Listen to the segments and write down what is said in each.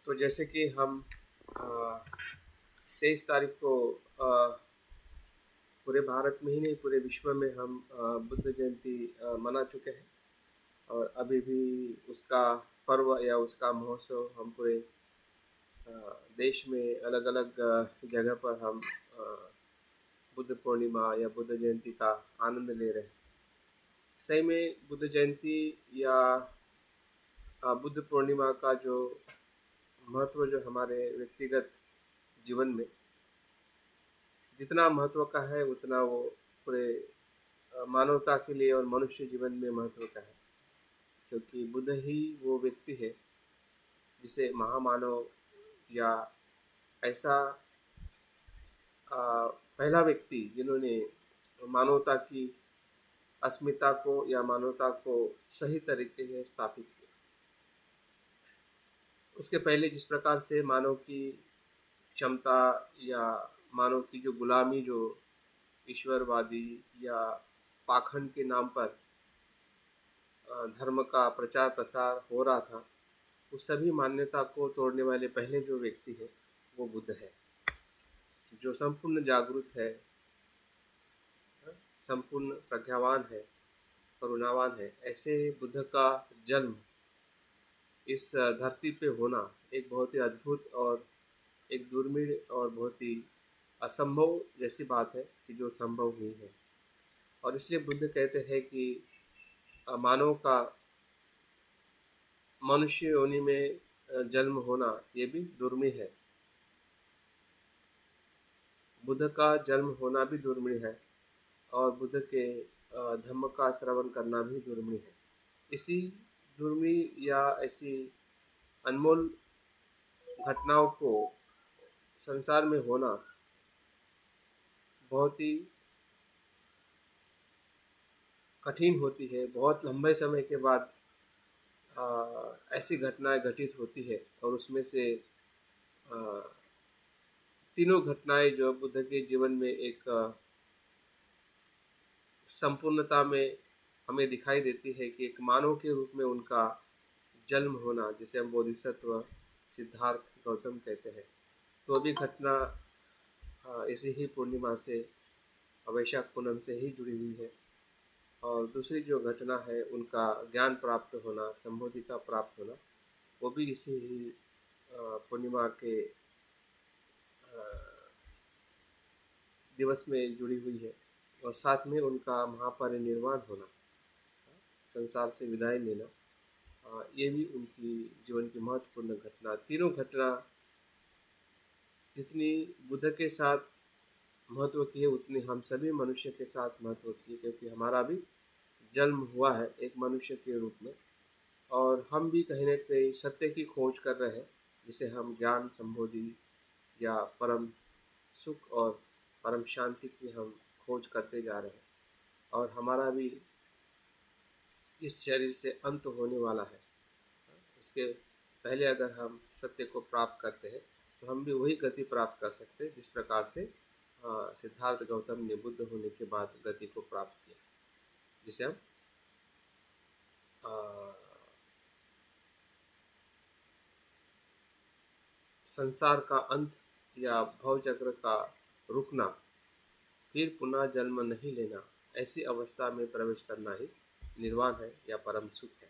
तो जैसे कि हम 23 तारीख को पूरे भारत में ही नहीं पूरे विश्व में हम बुद्ध जयंती मना चुके हैं। और अभी भी उसका पर्व या उसका महोत्सव हम पूरे देश में अलग अलग जगह पर हम बुद्ध पूर्णिमा या बुद्ध जयंती का आनंद ले रहे हैं। सही में बुद्ध जयंती या बुद्ध पूर्णिमा का जो महत्व जो हमारे व्यक्तिगत जीवन में जितना महत्व का है उतना वो पूरे मानवता के लिए और मनुष्य जीवन में महत्व का है, क्योंकि बुद्ध ही वो व्यक्ति है जिसे महामानव या ऐसा पहला व्यक्ति जिन्होंने मानवता की अस्मिता को या मानवता को सही तरीके से स्थापित किया। उसके पहले जिस प्रकार से मानव की क्षमता या मानव की जो गुलामी जो ईश्वरवादी या पाखंड के नाम पर धर्म का प्रचार प्रसार हो रहा था, उस सभी मान्यता को तोड़ने वाले पहले जो व्यक्ति है वो बुद्ध है, जो संपूर्ण जागरूक है, संपूर्ण प्रज्ञावान है, करुणावान है। ऐसे बुद्ध का जन्म इस धरती पे होना एक बहुत ही अद्भुत और एक दुर्मिळ और बहुत ही असंभव जैसी बात है कि जो संभव हुई है। और इसलिए बुद्ध कहते हैं कि मानव का मनुष्य योनि में जन्म होना ये भी दुर्मिळ है, बुद्ध का जन्म होना भी दुर्मिळ है और बुद्ध के धम्म का श्रवण करना भी दुर्मिळ है। इसी दुर्मिळ या ऐसी अनमोल घटनाओं को संसार में होना बहुत ही कठिन होती है। बहुत लंबे समय के बाद ऐसी घटनाएं घटित होती है और उसमें से आ, तीनों घटनाएं जो बुद्ध के जीवन में एक संपूर्णता में हमें दिखाई देती है कि एक मानव के रूप में उनका जन्म होना, जिसे हम बोधिसत्व सिद्धार्थ गौतम कहते हैं, तो भी घटना इसी ही पूर्णिमा से वैशाख पूनम से ही जुड़ी हुई है। और दूसरी जो घटना है उनका ज्ञान प्राप्त होना, संबोधि का प्राप्त होना, वो भी इसी ही पूर्णिमा के दिवस में जुड़ी हुई है। और साथ में उनका महापरिनिर्वाण होना, संसार से विदाई लेना, ये भी उनकी जीवन की महत्वपूर्ण घटना। तीनों घटना जितनी बुद्ध के साथ महत्व की है उतनी हम सभी मनुष्य के साथ महत्व की है, क्योंकि हमारा भी जन्म हुआ है एक मनुष्य के रूप में और हम भी कहीं न कहीं सत्य की खोज कर रहे हैं, जिसे हम ज्ञान, संबोधि या परम सुख और परम शांति की हम खोज करते जा रहे हैं। और हमारा भी इस शरीर से अंत होने वाला है। उसके पहले अगर हम सत्य को प्राप्त करते हैं तो हम भी वही गति प्राप्त कर सकते हैं जिस प्रकार से सिद्धार्थ गौतम ने बुद्ध होने के बाद गति को प्राप्त किया, जिसे हम संसार का अंत या भवचक्र का रुकना, फिर पुनः जन्म नहीं लेना, ऐसी अवस्था में प्रवेश करना ही निर्वाण है या परम सुख है।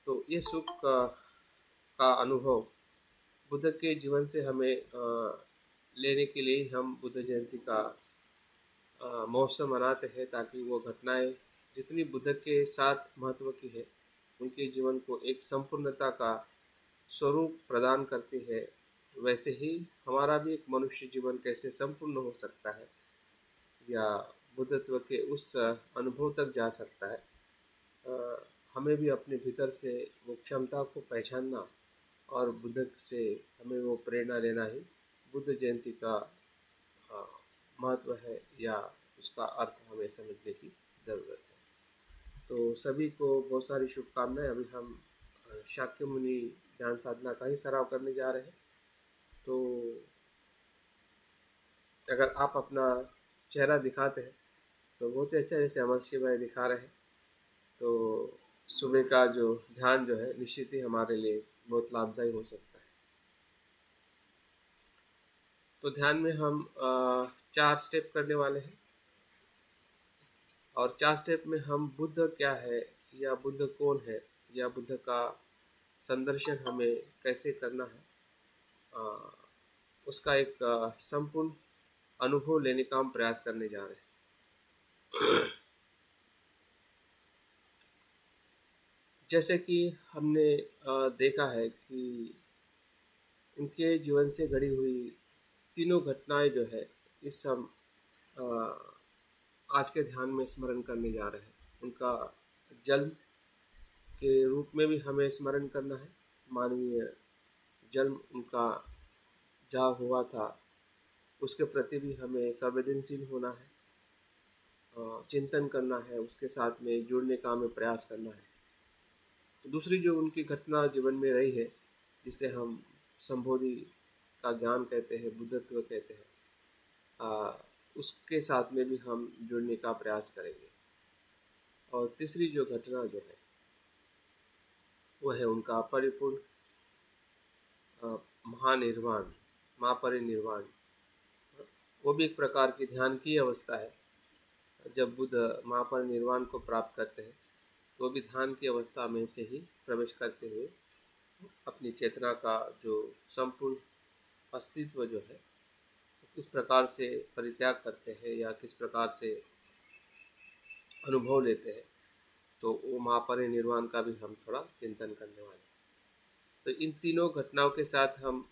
तो ये सुख का अनुभव बुद्ध के जीवन से हमें लेने के लिए हम बुद्ध जयंती का महोत्सव मनाते हैं, ताकि वो घटनाएं जितनी बुद्ध के साथ महत्व की है उनके जीवन को एक संपूर्णता का स्वरूप प्रदान करती है। वैसे ही हमारा भी एक मनुष्य जीवन कैसे संपूर्ण हो सकता है या बुद्धत्व के उस अनुभव तक जा सकता है, हमें भी अपने भीतर से वो क्षमता को पहचानना और बुद्ध से हमें वो प्रेरणा लेना ही बुद्ध जयंती का महत्व है या उसका अर्थ हमें समझने की ज़रूरत है। तो सभी को बहुत सारी शुभकामनाएं। अभी हम शाक्य मुनि ध्यान साधना का ही सराव करने जा रहे हैं। तो अगर आप अपना चेहरा दिखाते हैं तो बहुत ही अच्छा, जैसे अमर शिव भाई दिखा रहे हैं, तो सुबह का जो ध्यान जो है निश्चित ही हमारे लिए बहुत लाभदायी हो सकता है। तो ध्यान में हम 4 स्टेप करने वाले हैं, और 4 स्टेप में हम बुद्ध क्या है, या बुद्ध कौन है, या बुद्ध का संदर्शन हमें कैसे करना है, अ, उसका एक संपूर्ण अनुभव लेने का हम प्रयास करने जा रहे हैं। जैसे कि हमने देखा है कि उनके जीवन से घड़ी हुई तीनों घटनाएं जो है, इस हम अ, आज के ध्यान में स्मरण करने जा रहे हैं। उनका जन्म के रूप में भी हमें स्मरण करना है, मानवीय जन्म उनका जहाँ हुआ था उसके प्रति भी हमें संवेदनशील होना है, चिंतन करना है, उसके साथ में जुड़ने का हमें प्रयास करना है। तो दूसरी जो उनकी घटना जीवन में रही है, जिसे हम संबोधि का ज्ञान कहते हैं, बुद्धत्व कहते हैं, उसके साथ में भी हम जुड़ने का प्रयास करेंगे। और तीसरी जो घटना जो है वो है उनका परिपूर्ण महानिर्वाण, महापरिनिर्वाण। वो भी एक प्रकार की ध्यान की अवस्था है। जब बुद्ध महापरिनिर्वाण को प्राप्त करते हैं तो भी ध्यान की अवस्था में से ही प्रवेश करते हुए अपनी चेतना का जो संपूर्ण अस्तित्व जो है किस प्रकार से परित्याग करते हैं या किस प्रकार से अनुभव लेते हैं, तो वो महापरिनिर्वाण का भी हम थोड़ा चिंतन करने वाले हैं। तो इन तीनों घटनाओं के साथ हम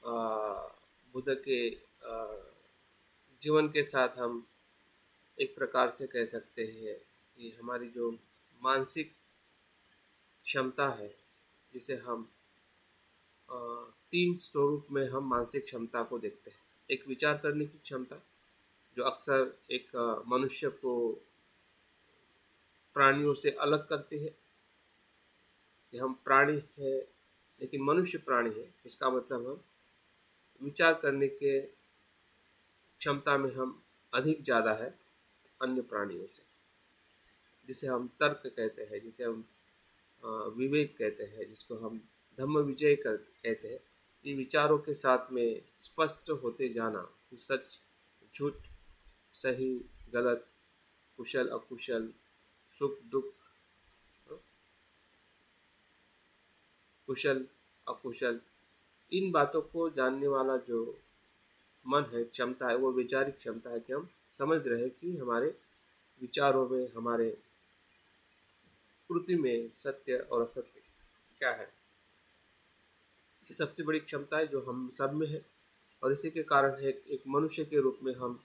बुद्ध के जीवन के साथ हम एक प्रकार से कह सकते हैं कि हमारी जो मानसिक क्षमता है, जिसे हम 3 स्वरूप में हम मानसिक क्षमता को देखते हैं। एक विचार करने की क्षमता, जो अक्सर एक मनुष्य को प्राणियों से अलग करती है कि हम प्राणी हैं लेकिन मनुष्य प्राणी है। इसका मतलब हम विचार करने के क्षमता में हम अधिक ज़्यादा है अन्य प्राणियों से, जिसे हम तर्क कहते हैं, जिसे हम विवेक कहते हैं, जिसको हम धम्म विजय कहते हैं। ये विचारों के साथ में स्पष्ट होते जाना कि सच झूठ, सही गलत, कुशल अकुशल, सुख दुख, कुशल अकुशल, इन बातों को जानने वाला जो मन है, क्षमता है, वो वैचारिक क्षमता है कि हम समझ रहे हैं कि हमारे विचारों में, हमारे कृति में सत्य और असत्य क्या है। ये सबसे बड़ी क्षमता है जो हम सब में है, और इसी के कारण है एक मनुष्य के रूप में हम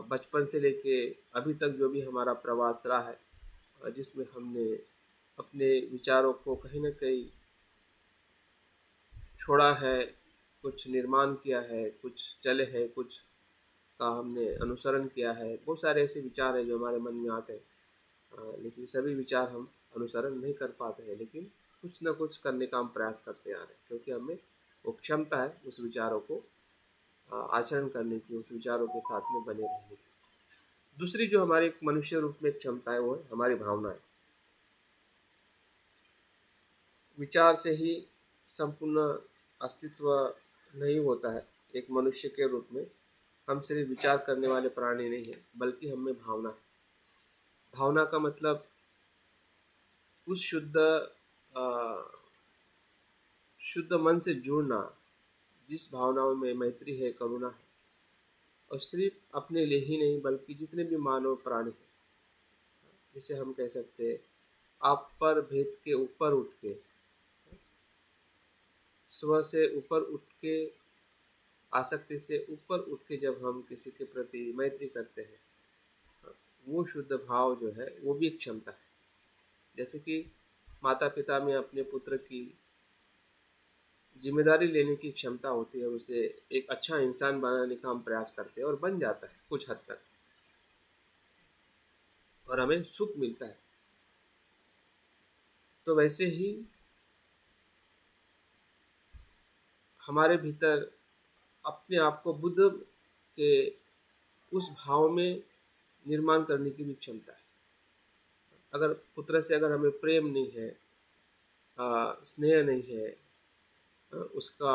बचपन से लेके अभी तक जो भी हमारा प्रवास रहा है, जिसमें हमने अपने विचारों को कहीं ना कहीं छोड़ा है, कुछ निर्माण किया है, कुछ चले हैं, कुछ का हमने अनुसरण किया है। बहुत सारे ऐसे विचार हैं जो हमारे मन में आते हैं, लेकिन सभी विचार हम अनुसरण नहीं कर पाते हैं, लेकिन कुछ न कुछ करने का हम प्रयास करते आ रहे हैं, क्योंकि हमें वो क्षमता है उस विचारों को आचरण करने की, उस विचारों के साथ में बने रहने की। दूसरी जो हमारे एक मनुष्य रूप में क्षमता है वो है हमारी भावनाएं। विचार से ही संपूर्ण अस्तित्व नहीं होता है। एक मनुष्य के रूप में हम सिर्फ विचार करने वाले प्राणी नहीं हैं, बल्कि हमें भावना है। भावना का मतलब उस शुद्ध मन से जुड़ना, जिस भावनाओं में मैत्री है, करुणा है, और सिर्फ अपने लिए ही नहीं बल्कि जितने भी मानव प्राणी हैं, जिसे हम कह सकते हैं आप पर भेद के ऊपर उठ के, स्व से ऊपर उठ के, आसक्ति से ऊपर उठ के जब हम किसी के प्रति मैत्री करते हैं, वो शुद्ध भाव जो है वो भी एक क्षमता है। जैसे कि माता पिता में अपने पुत्र की जिम्मेदारी लेने की क्षमता होती है, उसे एक अच्छा इंसान बनाने का हम प्रयास करते हैं और बन जाता है कुछ हद तक, और हमें सुख मिलता है। तो वैसे ही हमारे भीतर अपने आप को बुद्ध के उस भाव में निर्माण करने की भी क्षमता है। अगर पुत्र से अगर हमें प्रेम नहीं है, स्नेह नहीं है, उसका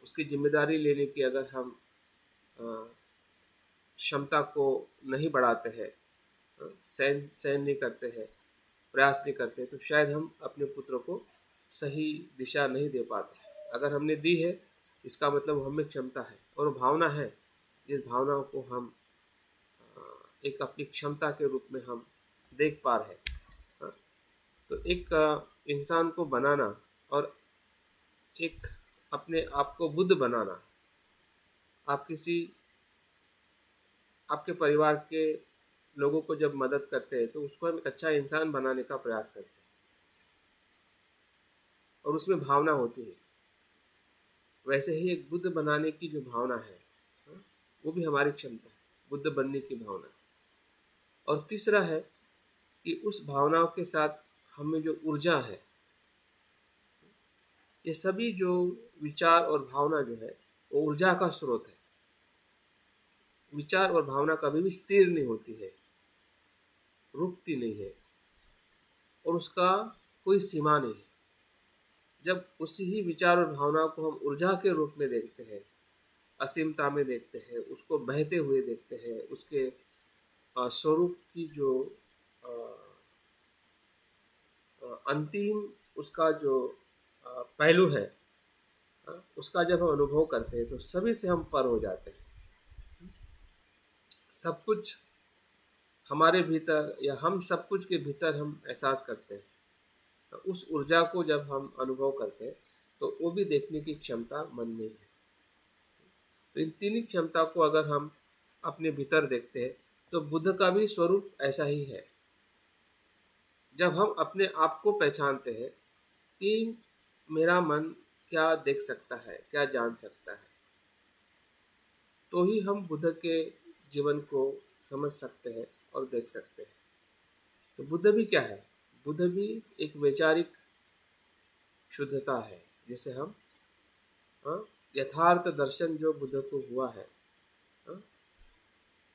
उसकी जिम्मेदारी लेने की अगर हम अ, क्षमता को नहीं बढ़ाते हैं, सहन सहन नहीं करते हैं, प्रयास नहीं करते, तो शायद हम अपने पुत्र को सही दिशा नहीं दे पाते। अगर हमने दी है, इसका मतलब हमें क्षमता है और भावना है। जिस भावनाओं को हम अ, एक अपनी क्षमता के रूप में हम देख पा रहे हैं। हाँ, तो एक इंसान को बनाना और एक अपने आप को बुद्ध बनाना, आप किसी आपके परिवार के लोगों को जब मदद करते हैं तो उसको हम एक अच्छा इंसान बनाने का प्रयास करते हैं और उसमें भावना होती है। वैसे ही एक बुद्ध बनाने की जो भावना है, हाँ, वो भी हमारी क्षमता है, बुद्ध बनने की भावना। और तीसरा है कि उस भावनाओं के साथ हमें जो ऊर्जा है, ये सभी जो विचार और भावना जो है वो ऊर्जा का स्रोत है। विचार और भावना कभी भी स्थिर नहीं होती है, रुकती नहीं है और उसका कोई सीमा नहीं है। जब उसी ही विचार और भावनाओं को हम ऊर्जा के रूप में देखते हैं, असीमता में देखते हैं, उसको बहते हुए देखते हैं, उसके स्वरूप की जो अ, अंतिम उसका जो पहलू है, उसका जब हम अनुभव करते हैं तो सभी से हम पर हो जाते हैं। सब कुछ हमारे भीतर या हम सब कुछ के भीतर हम एहसास करते हैं। तो उस ऊर्जा को जब हम अनुभव करते हैं तो वो भी देखने की क्षमता मन में है। तो इन तीन ही क्षमता को अगर हम अपने भीतर देखते हैं तो बुद्ध का भी स्वरूप ऐसा ही है। जब हम अपने आप को पहचानते हैं कि मेरा मन क्या देख सकता है, क्या जान सकता है, तो ही हम बुद्ध के जीवन को समझ सकते हैं और देख सकते हैं। तो बुद्ध भी क्या है? बुद्ध भी एक वैचारिक शुद्धता है। जैसे हम हाँ, यथार्थ दर्शन जो बुद्ध को हुआ है, हाँ,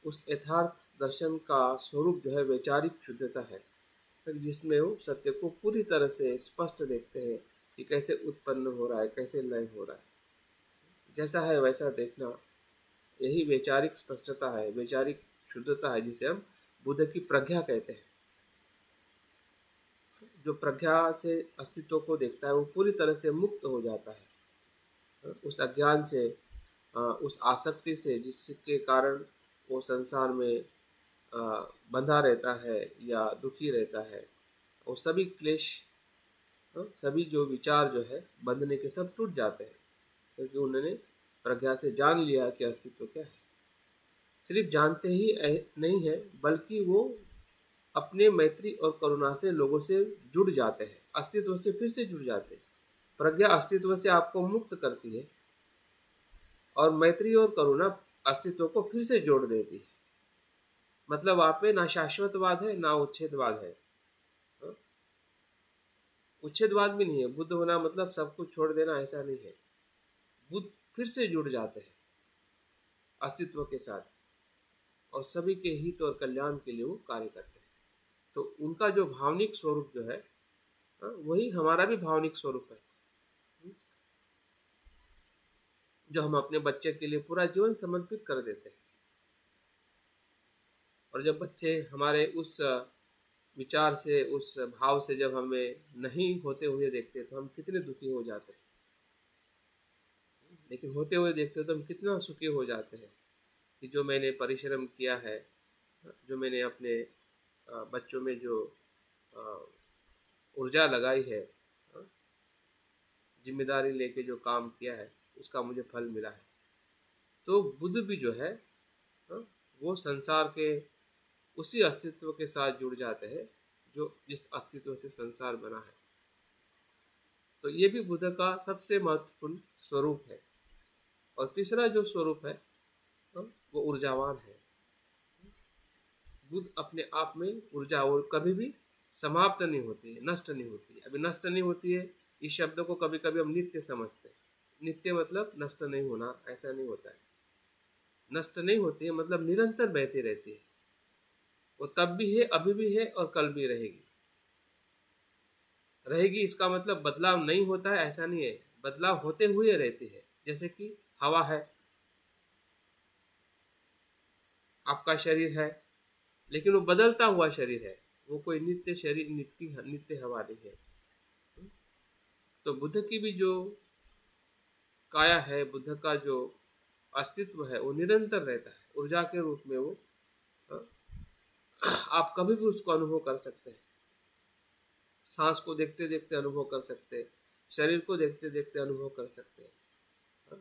उस यथार्थ दर्शन का स्वरूप जो है वैचारिक शुद्धता है, जिसमें वो सत्य को पूरी तरह से स्पष्ट देखते हैं कि कैसे उत्पन्न हो रहा है, कैसे लय हो रहा है, जैसा है वैसा देखना। यही वैचारिक स्पष्टता है, वैचारिक शुद्धता है, जिसे हम बुद्ध की प्रज्ञा कहते हैं। जो प्रज्ञा से अस्तित्व को देखता है वो पूरी तरह से मुक्त हो जाता है उस अज्ञान से, उस आसक्ति से जिसके कारण वो संसार में बंधा रहता है या दुखी रहता है। वो सभी क्लेश, सभी जो विचार जो है बंधने के, सब टूट जाते हैं क्योंकि उन्होंने प्रज्ञा से जान लिया कि अस्तित्व क्या है। सिर्फ जानते ही नहीं है, बल्कि वो अपने मैत्री और करुणा से लोगों से जुड़ जाते हैं, अस्तित्व से फिर से जुड़ जाते हैं। प्रज्ञा अस्तित्व से आपको मुक्त करती है और मैत्री और करुणा अस्तित्व को फिर से जोड़ देती है। मतलब आप में ना शाश्वतवाद है ना उच्छेदवाद है। हाँ? उच्छेदवाद भी नहीं है। बुद्ध होना मतलब सब कुछ छोड़ देना, ऐसा नहीं है। बुद्ध फिर से जुड़ जाते हैं अस्तित्व के साथ और सभी के हित और कल्याण के लिए वो कार्य करते हैं। तो उनका जो भावनिक स्वरूप जो है, वही हमारा भी भावनिक स्वरूप है, जो हम अपने बच्चे के लिए पूरा जीवन समर्पित कर देते हैं। और जब बच्चे हमारे उस विचार से, उस भाव से जब हमें नहीं होते हुए देखते हैं तो हम कितने दुखी हो जाते हैं, लेकिन होते हुए देखते हैं तो हम कितना सुखी हो जाते हैं कि जो मैंने परिश्रम किया है, जो मैंने अपने बच्चों में जो अ, ऊर्जा लगाई है, जिम्मेदारी लेके जो काम किया है, उसका मुझे फल मिला है। तो बुद्ध भी जो है, हाँ, वो संसार के उसी अस्तित्व के साथ जुड़ जाते हैं जो जिस अस्तित्व से संसार बना है। तो ये भी बुद्ध का सबसे महत्वपूर्ण स्वरूप है। और तीसरा जो स्वरूप है, वो ऊर्जावान है। बुद्ध अपने आप में ऊर्जा, और कभी भी समाप्त नहीं होती है, नष्ट नहीं होती है। अभी नष्ट नहीं होती है, इस शब्द को कभी कभी हम नित्य समझते हैं। नित्य मतलब नष्ट नहीं होना, ऐसा नहीं होता है। नष्ट नहीं होती है मतलब निरंतर बहती रहती है। वो तब भी है, अभी भी है और कल भी रहेगी। रहेगी इसका मतलब बदलाव नहीं होता है, ऐसा नहीं है, बदलाव होते हुए रहती है। जैसे कि हवा है, आपका शरीर है, लेकिन वो बदलता हुआ शरीर है, वो कोई नित्य शरीर, नित्य नित्य हवा नहीं है। तो बुद्ध की भी जो काया है, बुद्ध का जो अस्तित्व है, वो निरंतर रहता है, ऊर्जा के रूप में वो आप कभी भी उसको अनुभव कर सकते हैं। सांस को देखते देखते अनुभव कर सकते हैं, शरीर को देखते देखते अनुभव कर सकते हैं,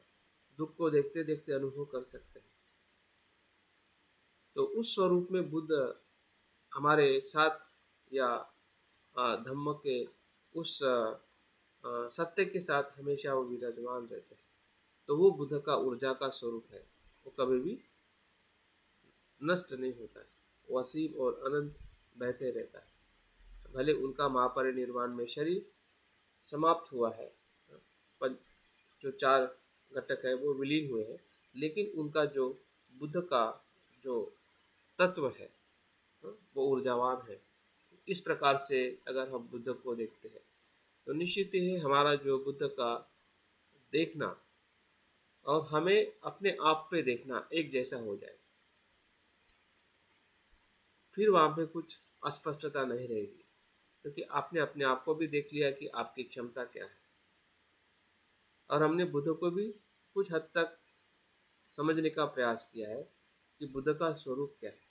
दुख को देखते देखते अनुभव कर सकते हैं। तो उस स्वरूप में बुद्ध हमारे साथ, या धम्म के उस सत्य के साथ हमेशा वो विराजमान रहते हैं। तो वो बुद्ध का ऊर्जा का स्वरूप है, वो कभी भी नष्ट नहीं होता है, वो असीम और अनंत बहते रहता है। भले उनका महापरिनिर्वाण में शरीर समाप्त हुआ है, पर जो चार घटक है वो विलीन हुए हैं, लेकिन उनका जो बुद्ध का जो तत्व है वो ऊर्जावान है। इस प्रकार से अगर हम बुद्ध को देखते हैं तो निश्चित ही हमारा जो बुद्ध का देखना और हमें अपने आप पे देखना एक जैसा हो जाए। फिर वहाँ पे कुछ अस्पष्टता नहीं रहेगी, क्योंकि आपने अपने आप को भी देख लिया कि आपकी क्षमता क्या है, और हमने बुद्ध को भी कुछ हद तक समझने का प्रयास किया है कि बुद्ध का स्वरूप क्या है।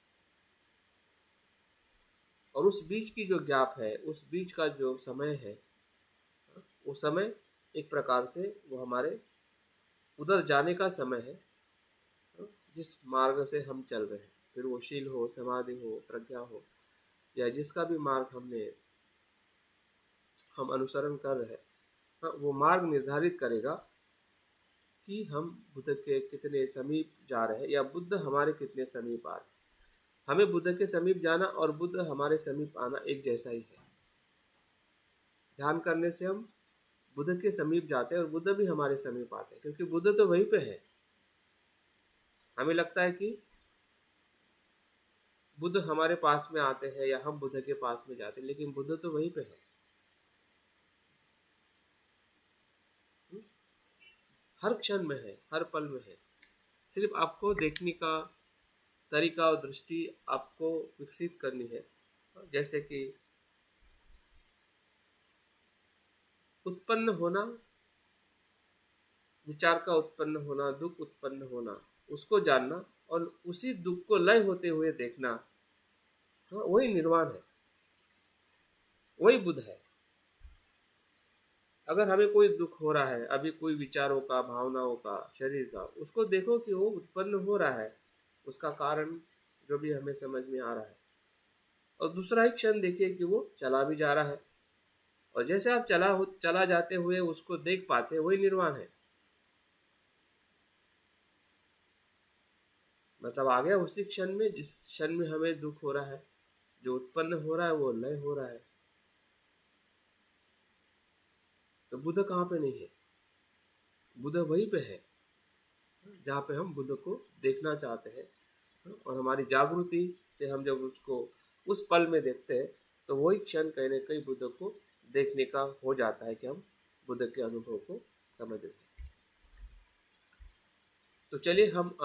और उस बीच की जो गैप है, उस बीच का जो समय है, वो समय एक प्रकार से वो हमारे उधर जाने का समय है, जिस मार्ग से हम चल रहे हैं। फिर वो शील हो, समाधि हो, प्रज्ञा हो, या जिसका भी मार्ग हम अनुसरण कर रहे हैं, वो मार्ग निर्धारित करेगा कि हम बुद्ध के कितने समीप जा रहे हैं, या बुद्ध हमारे कितने समीप आ रहे हैं। हमें बुद्ध के समीप जाना और बुद्ध हमारे समीप आना एक जैसा ही है। ध्यान करने से हम बुद्ध के समीप जाते हैं और बुद्ध भी हमारे समीप आते हैं, क्योंकि बुद्ध तो वहीं पे है। हमें लगता है कि बुद्ध हमारे पास में आते हैं या हम बुद्ध के पास में जाते हैं, लेकिन बुद्ध तो वहीं पे है। हर क्षण में है, हर पल में है। सिर्फ आपको देखने का तरीका और दृष्टि आपको विकसित करनी है। जैसे कि उत्पन्न होना, विचार का उत्पन्न होना, दुख उत्पन्न होना, उसको जानना, और उसी दुख को लय होते हुए देखना, हाँ, वही निर्वाण है, वही बुद्ध है। अगर हमें कोई दुख हो रहा है, अभी कोई विचारों का, भावनाओं का, शरीर का, उसको देखो कि वो उत्पन्न हो रहा है, उसका कारण जो भी हमें समझ में आ रहा है, और दूसरा ही क्षण देखिए कि वो चला भी जा रहा है, और जैसे आप चला जाते हुए उसको देख पाते, वही निर्वाण है। मतलब आ गया उसी क्षण में, जिस क्षण में हमें दुख हो रहा है, जो उत्पन्न हो रहा है वो लय हो रहा है। तो बुद्ध कहाँ पे नहीं है? बुद्ध वहीं पे है जहाँ पे हम बुद्ध को देखना चाहते हैं, और हमारी जागृति से हम जब उसको उस पल में देखते हैं, तो वही क्षण कहीं ना कहीं बुद्ध को देखने का हो जाता है कि हम बुद्ध के अनुभव को समझ रहे हैं। तो चलिए हम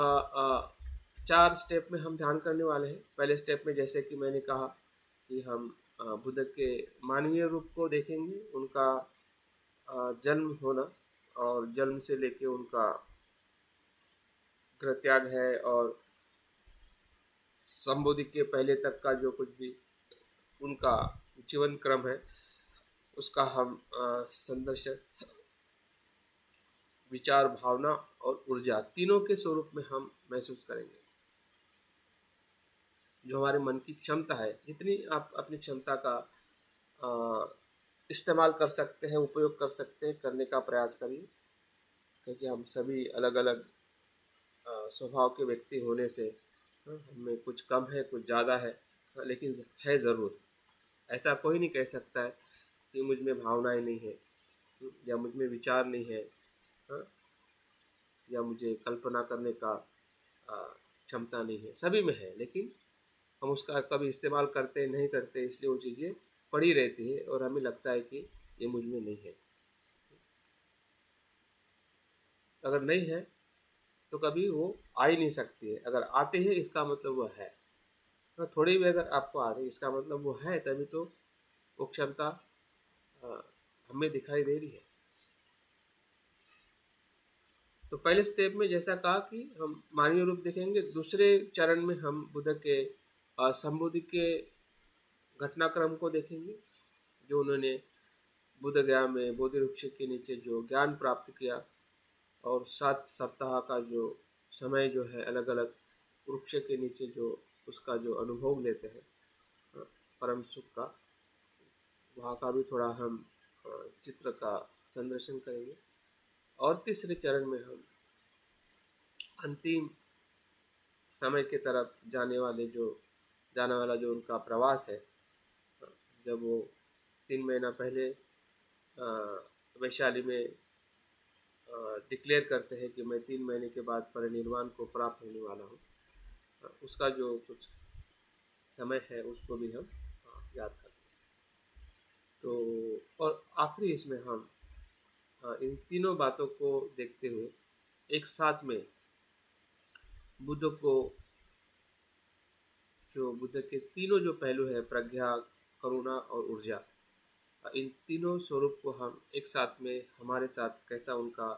चार स्टेप में हम ध्यान करने वाले हैं। पहले स्टेप में जैसे कि मैंने कहा कि हम बुद्ध के मानवीय रूप को देखेंगे, उनका जन्म होना, और जन्म से लेके उनका गृह त्याग है, और संबोधि के पहले तक का जो कुछ भी उनका जीवन क्रम है, उसका हम संदर्शन, विचार, भावना और ऊर्जा, तीनों के स्वरूप में हम महसूस करेंगे। जो हमारे मन की क्षमता है, जितनी आप अपनी क्षमता का इस्तेमाल कर सकते हैं, उपयोग कर सकते हैं, करने का प्रयास करिए, क्योंकि हम सभी अलग अलग स्वभाव के व्यक्ति होने से हमें कुछ कम है, कुछ ज़्यादा है, लेकिन है ज़रूर। ऐसा कोई नहीं कह सकता है कि मुझ में भावनाएं नहीं है, या मुझ में विचार नहीं है, हाँ, या मुझे कल्पना करने का क्षमता नहीं है। सभी में है, लेकिन हम उसका कभी इस्तेमाल करते नहीं करते, इसलिए वो चीज़ें पड़ी रहती है और हमें लगता है कि ये मुझ में नहीं है। अगर नहीं है तो कभी वो आ ही नहीं सकती है। अगर आते हैं इसका मतलब वो है। तो थोड़ी भी अगर आपको आ रही इसका मतलब वो है, तभी तो वो क्षमता अ, हमें दिखाई दे रही है। तो पहले स्टेप में जैसा कहा कि हम मानवीय रूप देखेंगे, दूसरे चरण में हम बुद्ध के संबोधि के घटनाक्रम को देखेंगे, जो उन्होंने बुद्ध गया में बोधि वृक्ष के नीचे जो ज्ञान प्राप्त किया, और 7 सप्ताह का जो समय जो है अलग अलग वृक्ष के नीचे जो उसका जो अनुभव लेते हैं परम सुख का, वहाँ का भी थोड़ा हम चित्र का संदर्शन करेंगे। और तीसरे चरण में हम अंतिम समय की तरफ जाने वाला जो उनका प्रवास है, जब वो 3 महीना पहले वैशाली में डिक्लेयर करते हैं कि मैं 3 महीने के बाद परिनिर्वाण को प्राप्त होने वाला हूँ, उसका जो कुछ समय है उसको भी हम याद करते हैं। तो और आखिरी इसमें हम इन तीनों बातों को देखते हुए एक साथ में बुद्ध को, जो बुद्ध के तीनों जो पहलू है, प्रज्ञा, करुणा और ऊर्जा, इन तीनों स्वरूप को हम एक साथ में हमारे साथ कैसा उनका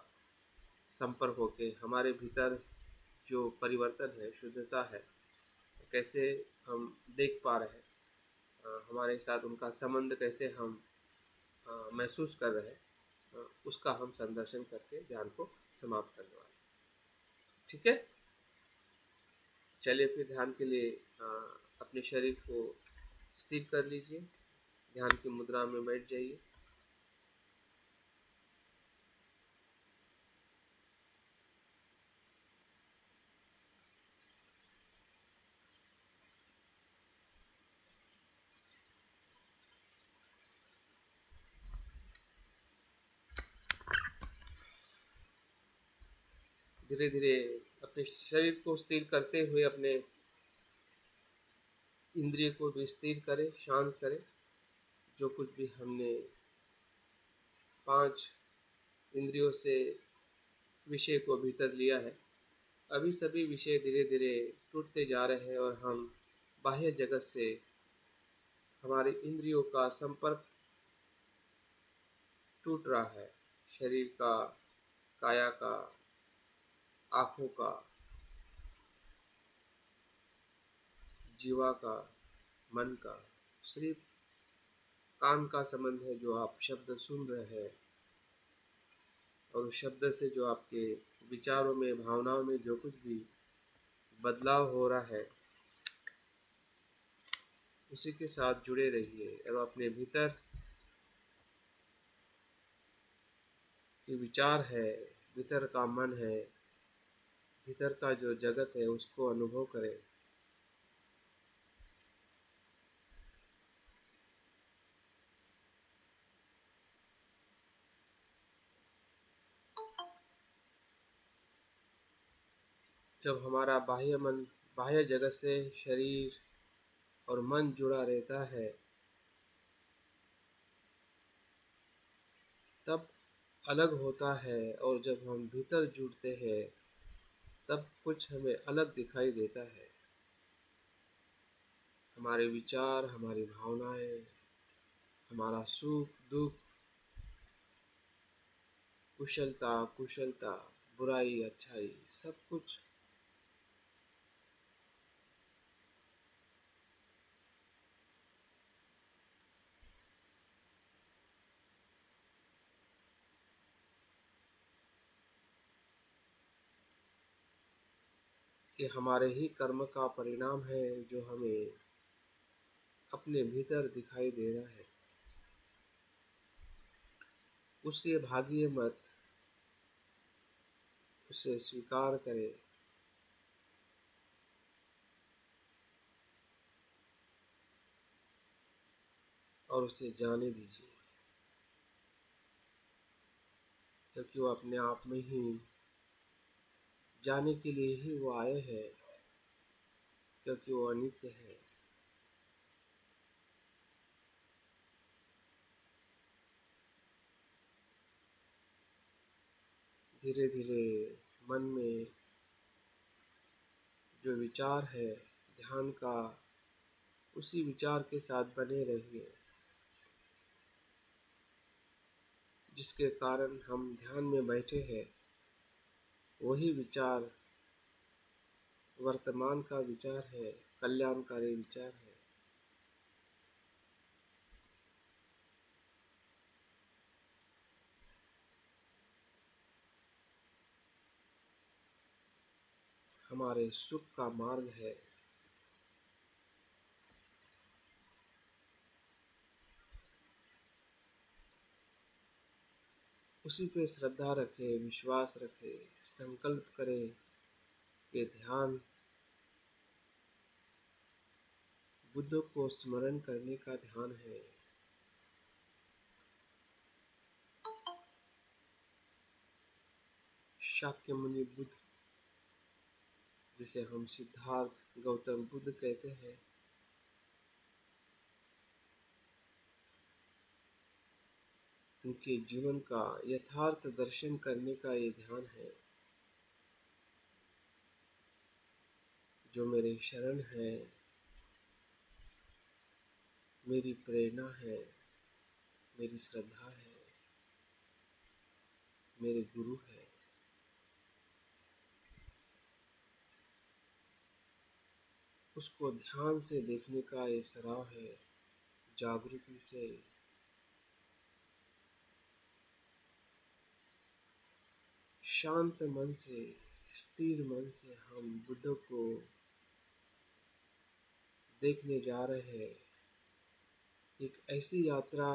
संपर्क होके हमारे भीतर जो परिवर्तन है, शुद्धता है, कैसे हम देख पा रहे हैं, हमारे साथ उनका संबंध कैसे हम महसूस कर रहे हैं, उसका हम संदर्शन करके ध्यान को समाप्त करने वाले हैं। ठीक है, चलिए फिर ध्यान के लिए अपने शरीर को स्थिर कर लीजिए, ध्यान की मुद्रा में बैठ जाइए। धीरे धीरे अपने शरीर को स्थिर करते हुए अपने इंद्रिय को भी स्थिर करें, शांत करें। जो कुछ भी हमने 5 इंद्रियों से विषय को भीतर लिया है, अभी सभी विषय धीरे धीरे टूटते जा रहे हैं और हम बाह्य जगत से हमारे इंद्रियों का संपर्क टूट रहा है। शरीर का, काया का, आँखों का, जीवा का, मन का। सिर्फ कान का संबंध है, जो आप शब्द सुन रहे हैं और उस शब्द से जो आपके विचारों में, भावनाओं में जो कुछ भी बदलाव हो रहा है, उसी के साथ जुड़े रहिए और अपने भीतर के विचार है, भीतर का मन है, भीतर का जो जगत है, उसको अनुभव करें। जब हमारा बाह्य जगत से शरीर और मन जुड़ा रहता है, तब अलग होता है, और जब हम भीतर जुड़ते हैं तब कुछ हमें अलग दिखाई देता है। हमारे विचार, हमारी भावनाएं, हमारा सुख दुख, कुशलता कुशलता, बुराई अच्छाई, सब कुछ ये हमारे ही कर्म का परिणाम है, जो हमें अपने भीतर दिखाई दे रहा है। उससे भागिए मत, उसे स्वीकार करें और उसे जाने दीजिए, क्योंकि वो अपने आप में ही जाने के लिए ही वो आए हैं, क्योंकि वो अनित्य है। धीरे धीरे मन में जो विचार है ध्यान का, उसी विचार के साथ बने रहिए, जिसके कारण हम ध्यान में बैठे हैं वही विचार वर्तमान का विचार है, कल्याणकारी विचार है। हमारे सुख का मार्ग है। उसी पे श्रद्धा रखें, विश्वास रखें, संकल्प करें कि ध्यान बुद्ध को स्मरण करने का ध्यान है। शाक्य मुनि बुद्ध, जिसे हम सिद्धार्थ गौतम बुद्ध कहते हैं, उनके जीवन का यथार्थ दर्शन करने का ये ध्यान है। जो मेरे शरण है, मेरी प्रेरणा है, मेरी श्रद्धा है, मेरे गुरु है, उसको ध्यान से देखने का ये सराव है। जागृति से, शांत मन से, स्थिर मन से हम बुद्ध को देखने जा रहे हैं। एक ऐसी यात्रा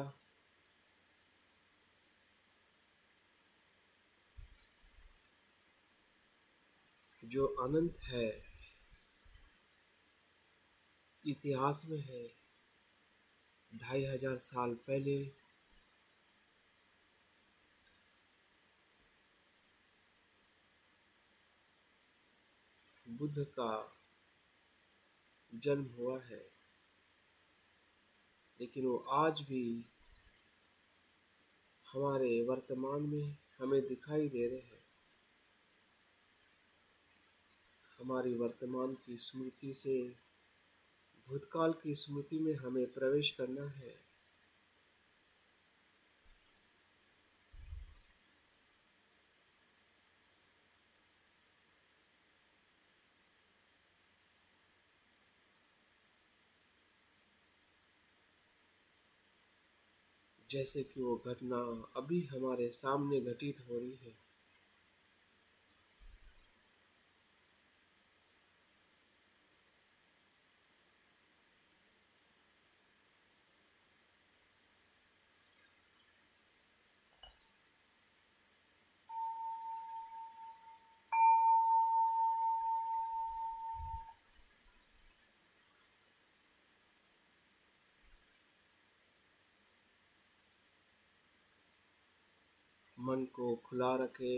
जो अनंत है, इतिहास में है। 2500 साल पहले बुद्ध का जन्म हुआ है, लेकिन वो आज भी हमारे वर्तमान में हमें दिखाई दे रहे हैं। हमारी वर्तमान की स्मृति से भूतकाल की स्मृति में हमें प्रवेश करना है। जैसे कि वो घटना अभी हमारे सामने घटित हो रही है। मन को खुला रखे,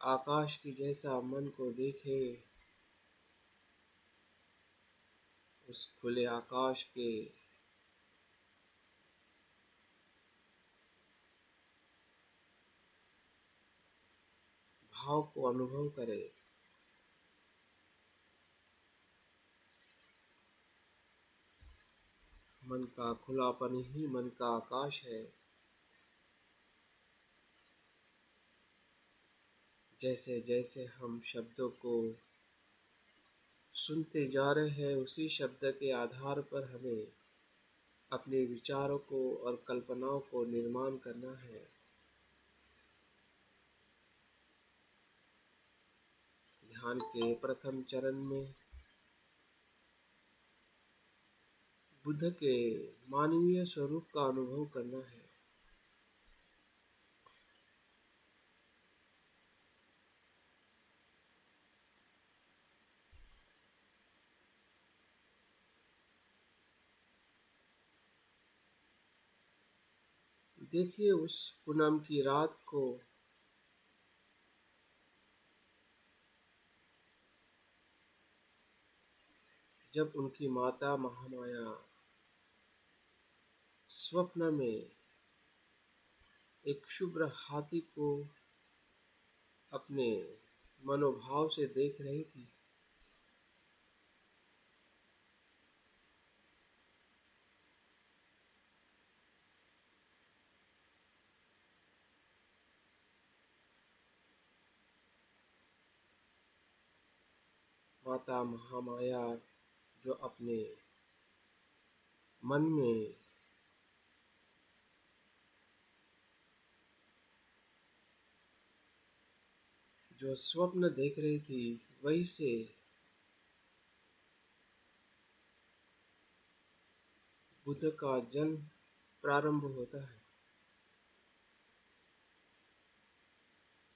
आकाश की जैसा मन को देखे। उस खुले आकाश के भाव को अनुभव करे। मन का खुलापन ही मन का आकाश है। जैसे जैसे हम शब्दों को सुनते जा रहे हैं, उसी शब्द के आधार पर हमें अपने विचारों को और कल्पनाओं को निर्माण करना है। ध्यान के प्रथम चरण में बुद्ध के मानवीय स्वरूप का अनुभव करना है। देखिए उस पूनम की रात को, जब उनकी माता महामाया स्वप्न में एक शुभ्र हाथी को अपने मनोभाव से देख रही थी। माता महामाया जो अपने मन में जो स्वप्न देख रही थी, वही से बुद्ध का जन्म प्रारंभ होता है।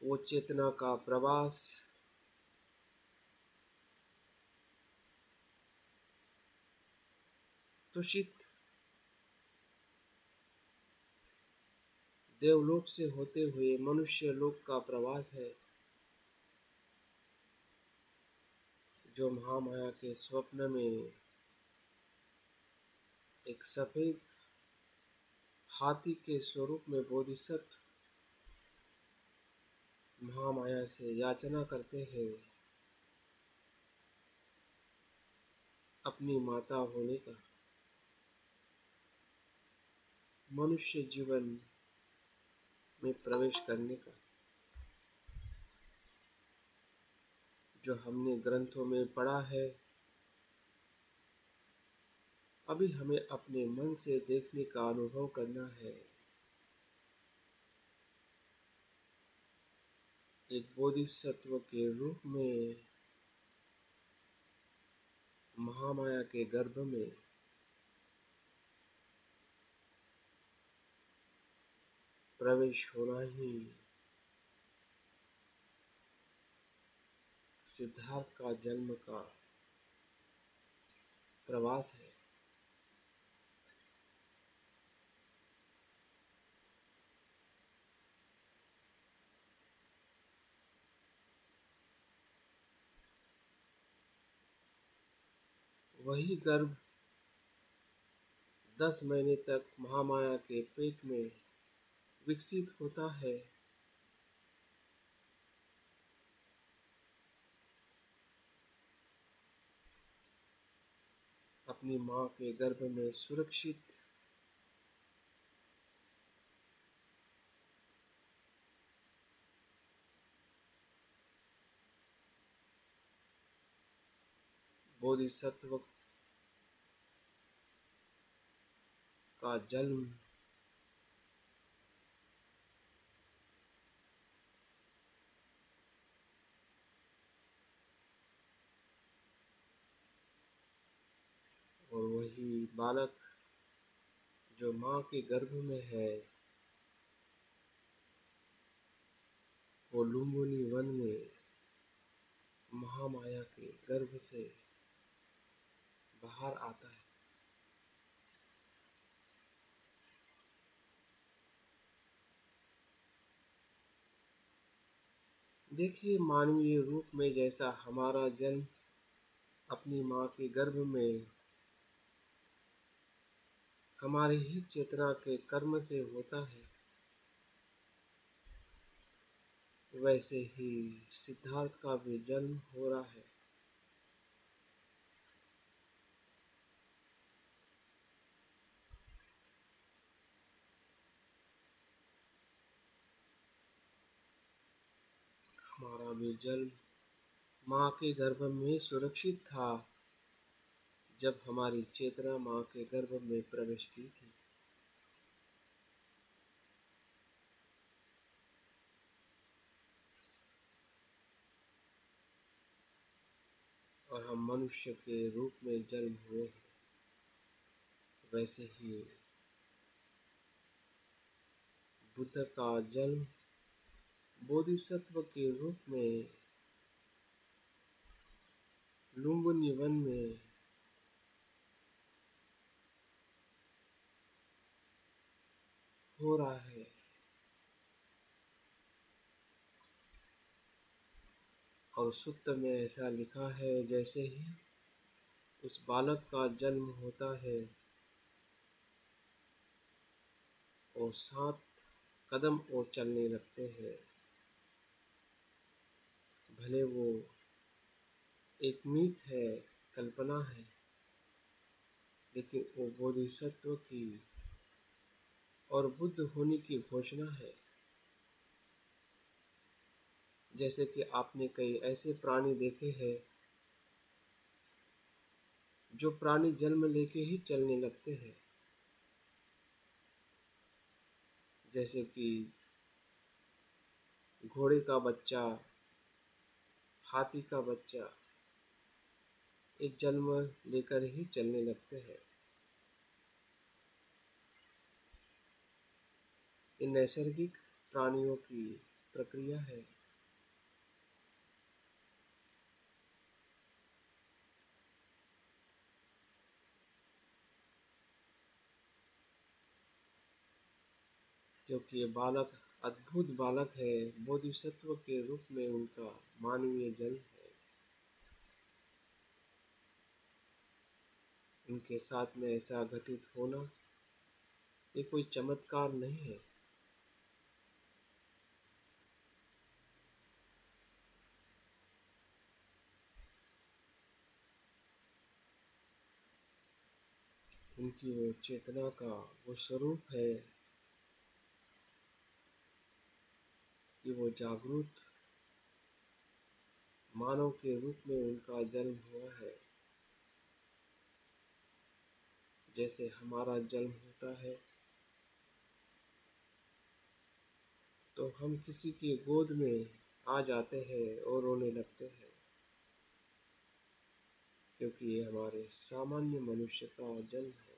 वो चेतना का प्रवास तुषित देवलोक से होते हुए मनुष्य लोक का प्रवास है, जो महामाया के स्वप्न में एक सफेद हाथी के स्वरूप में बोधिसत्व महामाया से याचना करते हैं अपनी माता होने का, मनुष्य जीवन में प्रवेश करने का। जो हमने ग्रंथों में पढ़ा है, अभी हमें अपने मन से देखने का अनुभव करना है। एक बोधिसत्व के रूप में महामाया के गर्भ में प्रवेश होना ही सिद्धार्थ का जन्म का प्रवास है। वही गर्भ 10 महीने तक महामाया के पेट में विकसित होता है। अपनी माँ के गर्भ में सुरक्षित बोधिसत्व का जन्म और वही बालक जो माँ के गर्भ में है, वो लुम्बिनी वन में महामाया के गर्भ से बाहर आता है। देखिए, मानवीय रूप में जैसा हमारा जन्म अपनी माँ के गर्भ में हमारी ही चेतना के कर्म से होता है, वैसे ही सिद्धार्थ का भी जन्म हो रहा है। हमारा भी जन्म माँ के गर्भ में सुरक्षित था, जब हमारी चेतना माँ के गर्भ में प्रवेश की थी। और हम मनुष्य के रूप में जन्म हुए हैं, वैसे ही बुद्ध का जन्म बोधिसत्व के रूप में लुम्बिनी वन में हो रहा है। और सूत्र में ऐसा लिखा है, जैसे ही उस बालक का जन्म होता है और 7 कदम और चलने लगते हैं। भले वो एक मीथ है, कल्पना है, लेकिन वो बोधिसत्व की और बुद्ध होने की घोषणा है। जैसे कि आपने कई ऐसे प्राणी देखे हैं जो प्राणी जन्म लेके ही चलने लगते हैं, जैसे कि घोड़े का बच्चा, हाथी का बच्चा, एक जन्म लेकर ही चलने लगते हैं। ये नैसर्गिक प्राणियों की प्रक्रिया है। क्योंकि ये बालक अद्भुत बालक है, बोधिसत्व के रूप में उनका मानवीय जन्म है। उनके साथ में ऐसा घटित होना ये कोई चमत्कार नहीं है। उनकी वो चेतना का वो स्वरूप है कि वो जागरूक मानव के रूप में उनका जन्म हुआ है। जैसे हमारा जन्म होता है तो हम किसी की गोद में आ जाते हैं और रोने लगते हैं, क्योंकि ये हमारे सामान्य मनुष्य का जन्म है।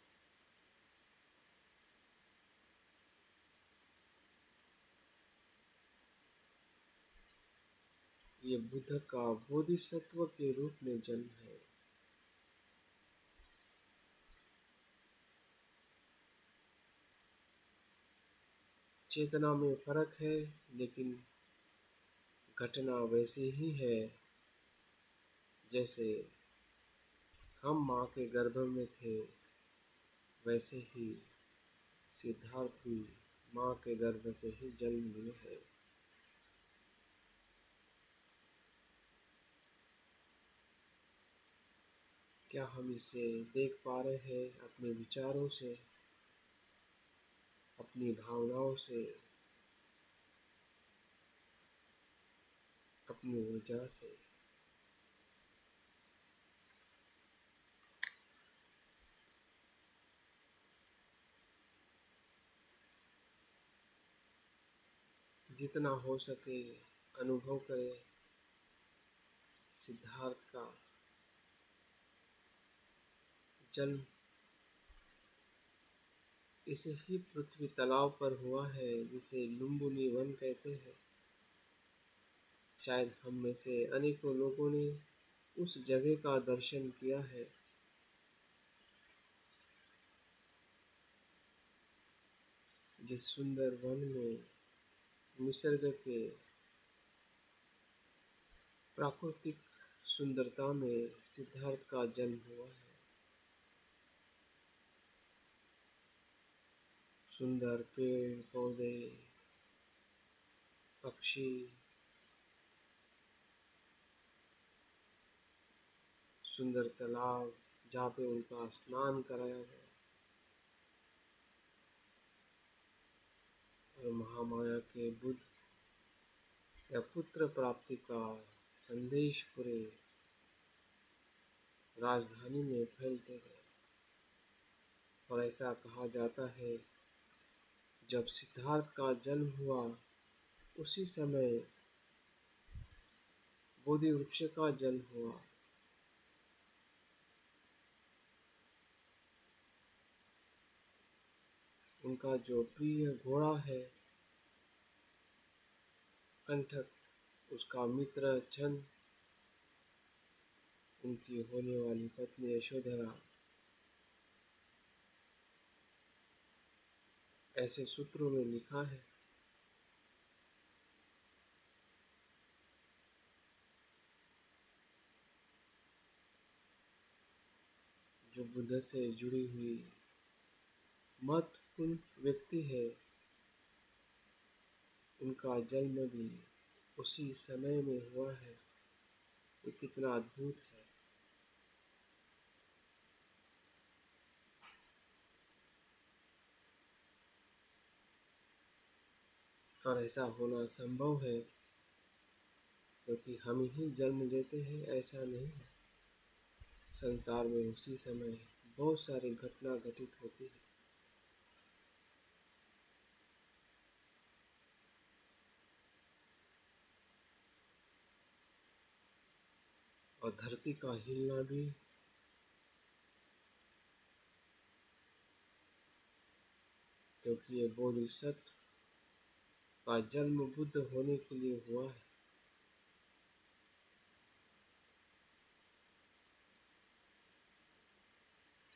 ये बुद्ध का बोधिसत्व के रूप में जन्म है। चेतना में फर्क है, लेकिन घटना वैसी ही है जैसे हम माँ के गर्भ में थे, वैसे ही सिद्धार्थ भी माँ के गर्भ से ही जन्म लिए है। क्या हम इसे देख पा रहे हैं अपने विचारों से, अपनी भावनाओं से, अपनी ऊर्जा से? जितना हो सके अनुभव करें सिद्धार्थ का जन्म इस ही पृथ्वी तालाब पर हुआ है जिसे लुम्बिनी वन कहते हैं। शायद हम में से अनेकों लोगों ने उस जगह का दर्शन किया है, जिस सुंदर वन में निसर्ग के प्राकृतिक सुंदरता में सिद्धार्थ का जन्म हुआ है। सुंदर पेड़ पौधे, पक्षी, सुंदर तालाब जहाँ पे उनका स्नान कराया गया, और महामाया के बुद्ध या पुत्र प्राप्ति का संदेश पूरे राजधानी में फैलते गए। और ऐसा कहा जाता है जब सिद्धार्थ का जन्म हुआ उसी समय बोधि वृक्ष का जन्म हुआ। उनका जो प्रिय घोड़ा है कंठक, उसका मित्र छन, उनकी होने वाली पत्नी यशोधरा, ऐसे सूत्रों में लिखा है। जो बुद्ध से जुड़ी हुई महत्वपूर्ण व्यक्ति है, उनका जन्म भी उसी समय में हुआ है। ये कितना अद्भुत है। और ऐसा होना संभव है क्योंकि हम ही जन्म लेते हैं, ऐसा नहीं है। संसार में उसी समय बहुत सारी घटना घटित होती है। और धरती का हिलना भी क्योंकि ये बोधिसत्व का जन्म बुद्ध होने के लिए हुआ है।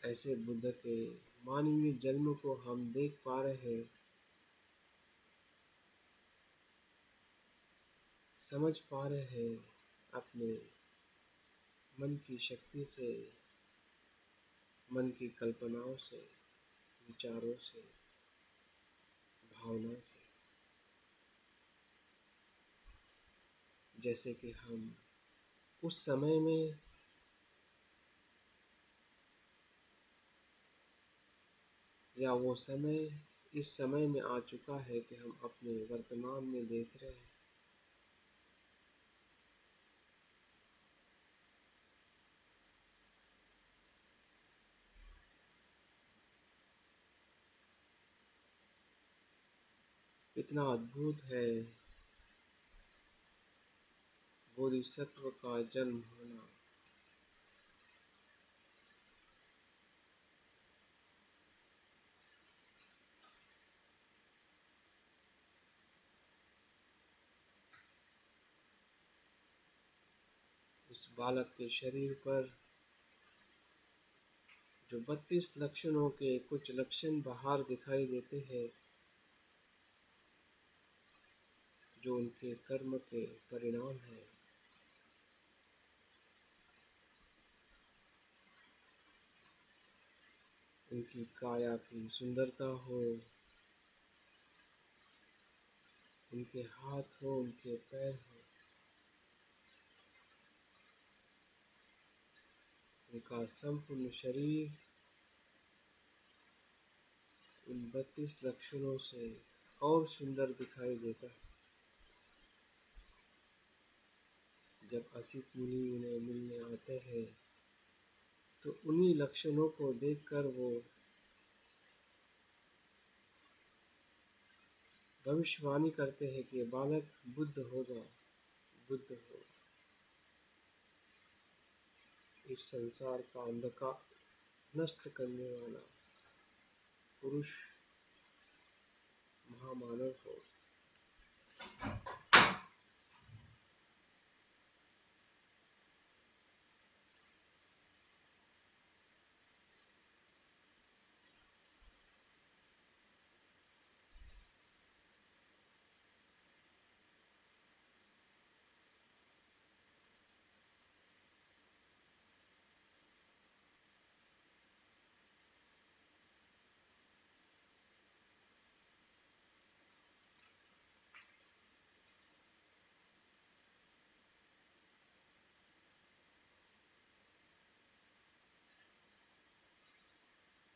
ऐसे बुद्ध के मानवीय जन्म को हम देख पा रहे हैं, समझ पा रहे हैं अपने मन की शक्ति से, मन की कल्पनाओं से, विचारों से, भावना से। जैसे कि हम उस समय में या वो समय इस समय में आ चुका है कि हम अपने वर्तमान में देख रहे हैं। इतना अद्भुत है बोधिसत्व का जन्म होना। उस बालक के शरीर पर जो 32 लक्षणों के कुछ लक्षण बाहर दिखाई देते हैं, जो उनके कर्म के परिणाम हैं। उनकी काया की सुंदरता हो, उनके हाथ हो, उनके पैर हो, उनका संपूर्ण शरीर उन 32 लक्षणों से और सुंदर दिखाई देता है। जब असित मुनि उन्हें मिलने आते हैं तो उन्हीं लक्षणों को देखकर वो भविष्यवाणी करते हैं कि बालक बुद्ध होगा, बुद्ध होगा। इस संसार का अंधकार नष्ट करने वाला पुरुष महामानव हो।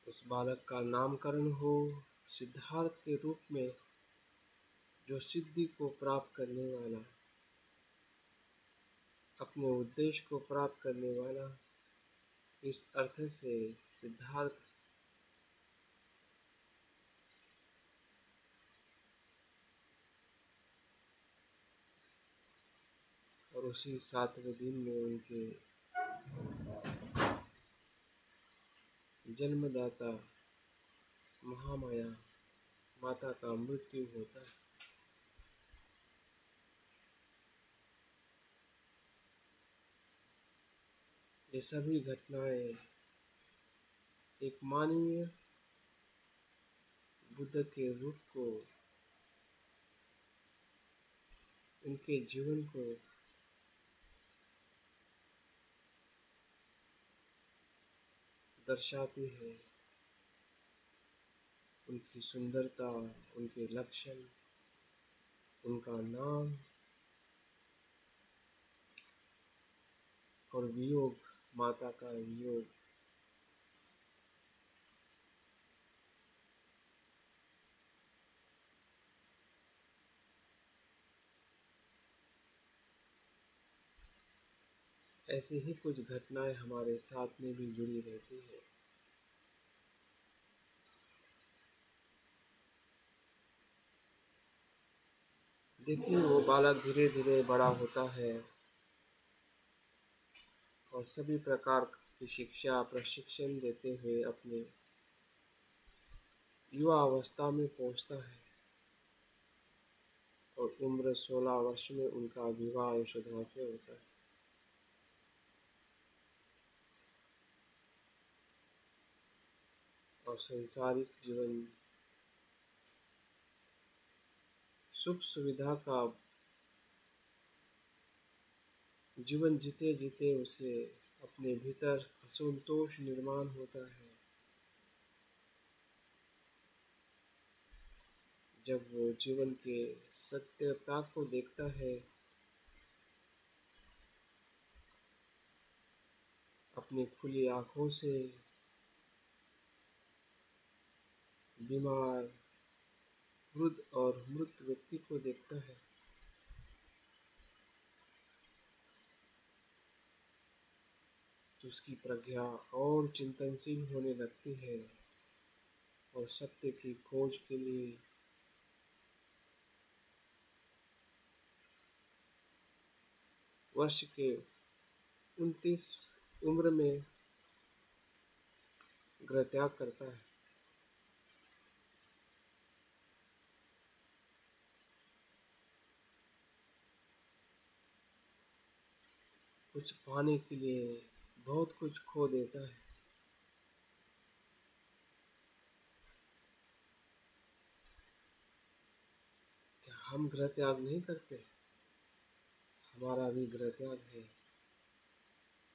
उस बालक का नामकरण हो सिद्धार्थ के रूप में, जो सिद्धि को प्राप्त करने वाला, अपने उद्देश्य को प्राप्त करने वाला। इस अर्थ से सिद्धार्थ और उसी 7वें दिन में उनके जन्मदाता महामाया माता का मृत्यु होता है। ये सभी घटनाएं एक मानवीय बुद्ध के रूप को, उनके जीवन को दर्शाती है। उनकी सुंदरता, उनके लक्षण, उनका नाम और वियोग, माता का वियोग। ऐसी ही कुछ घटनाएं हमारे साथ में भी जुड़ी रहती है। देखिए, वो बालक धीरे धीरे बड़ा होता है और सभी प्रकार की शिक्षा प्रशिक्षण देते हुए अपने युवा अवस्था में पहुंचता है और उम्र 16 वर्ष में उनका विवाह यशोधरा से होता है। और संसारिक जीवन, सुख सुविधा का जीवन जीते जीते उसे अपने भीतर असंतोष निर्माण होता है। जब वो जीवन के सत्यता को देखता है, अपनी खुली आंखों से बीमार, वृद्ध और मृत व्यक्ति को देखता है, तो उसकी प्रज्ञा और चिंतनशील होने लगती है और सत्य की खोज के लिए वर्ष के 29 उम्र में गृह त्याग करता है। कुछ पाने के लिए बहुत कुछ खो देता है। क्या हम गृह त्याग नहीं करते? हमारा भी गृह त्याग है,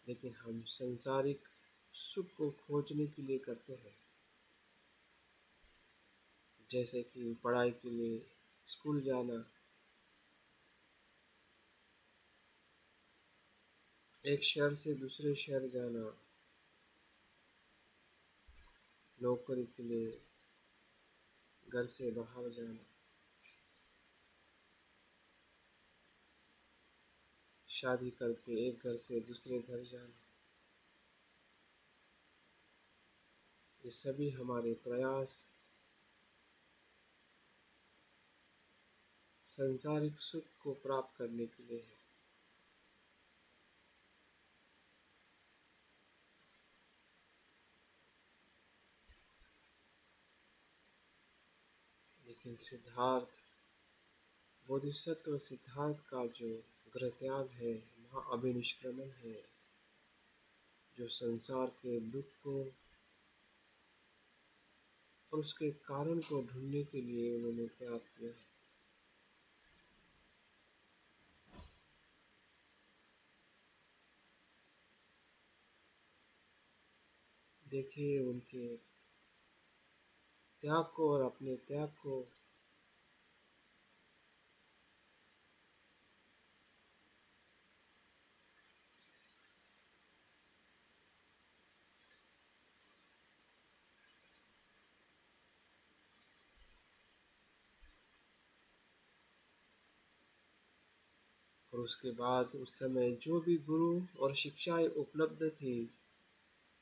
लेकिन हम संसारिक सुख को खोजने के लिए करते हैं। जैसे कि पढ़ाई के लिए स्कूल जाना, एक शहर से दूसरे शहर जाना, नौकरी के लिए घर से बाहर जाना, शादी करके एक घर से दूसरे घर जाना, ये सभी हमारे प्रयास संसारिक सुख को प्राप्त करने के लिए है। लेकिन सिद्धार्थ, बोधिसत्व सिद्धार्थ का जो गृह त्याग है, वहाँ अभिनिष्क्रमण है, जो संसार के दुख को और उसके कारण को ढूंढने के लिए उन्होंने त्याग किया है। देखिए उनके त्याग को और अपने त्याग को और उसके बाद उस समय जो भी गुरु और शिक्षाएं उपलब्ध थी,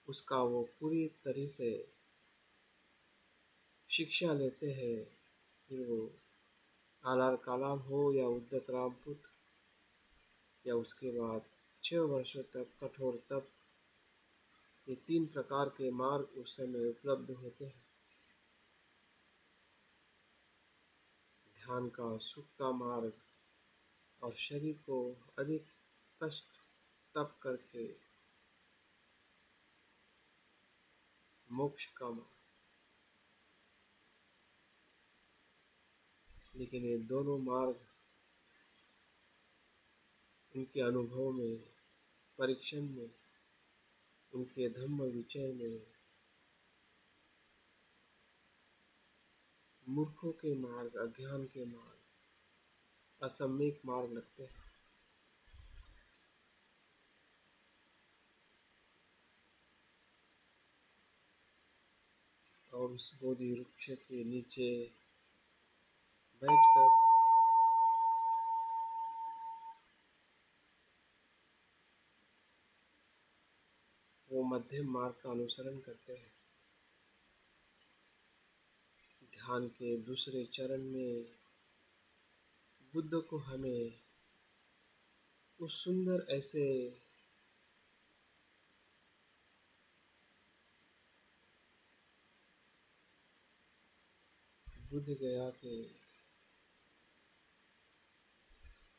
उसका वो पूरी तरह से शिक्षा लेते हैं। फिर वो आलार कालाम हो या उद्दत रामपुत, या उसके बाद 6 वर्षों तक कठोर तप, ये 3 प्रकार के मार्ग उस समय उपलब्ध होते हैं। ध्यान का, सुख का मार्ग और शरीर को अधिक कष्ट तप करके मोक्ष का मार्ग। लेकिन ये दोनों मार्ग उनके अनुभव में, परीक्षण में, उनके धम्म विचय में मूर्खों के मार्ग, अज्ञान के मार्ग, असम्यक मार्ग लगते हैं। और उस बोधि वृक्ष के नीचे बैठकर वो मध्यम मार्ग का अनुसरण करते हैं। ध्यान के दूसरे चरण में बुद्ध को हमें उस सुंदर ऐसे बुद्ध गया के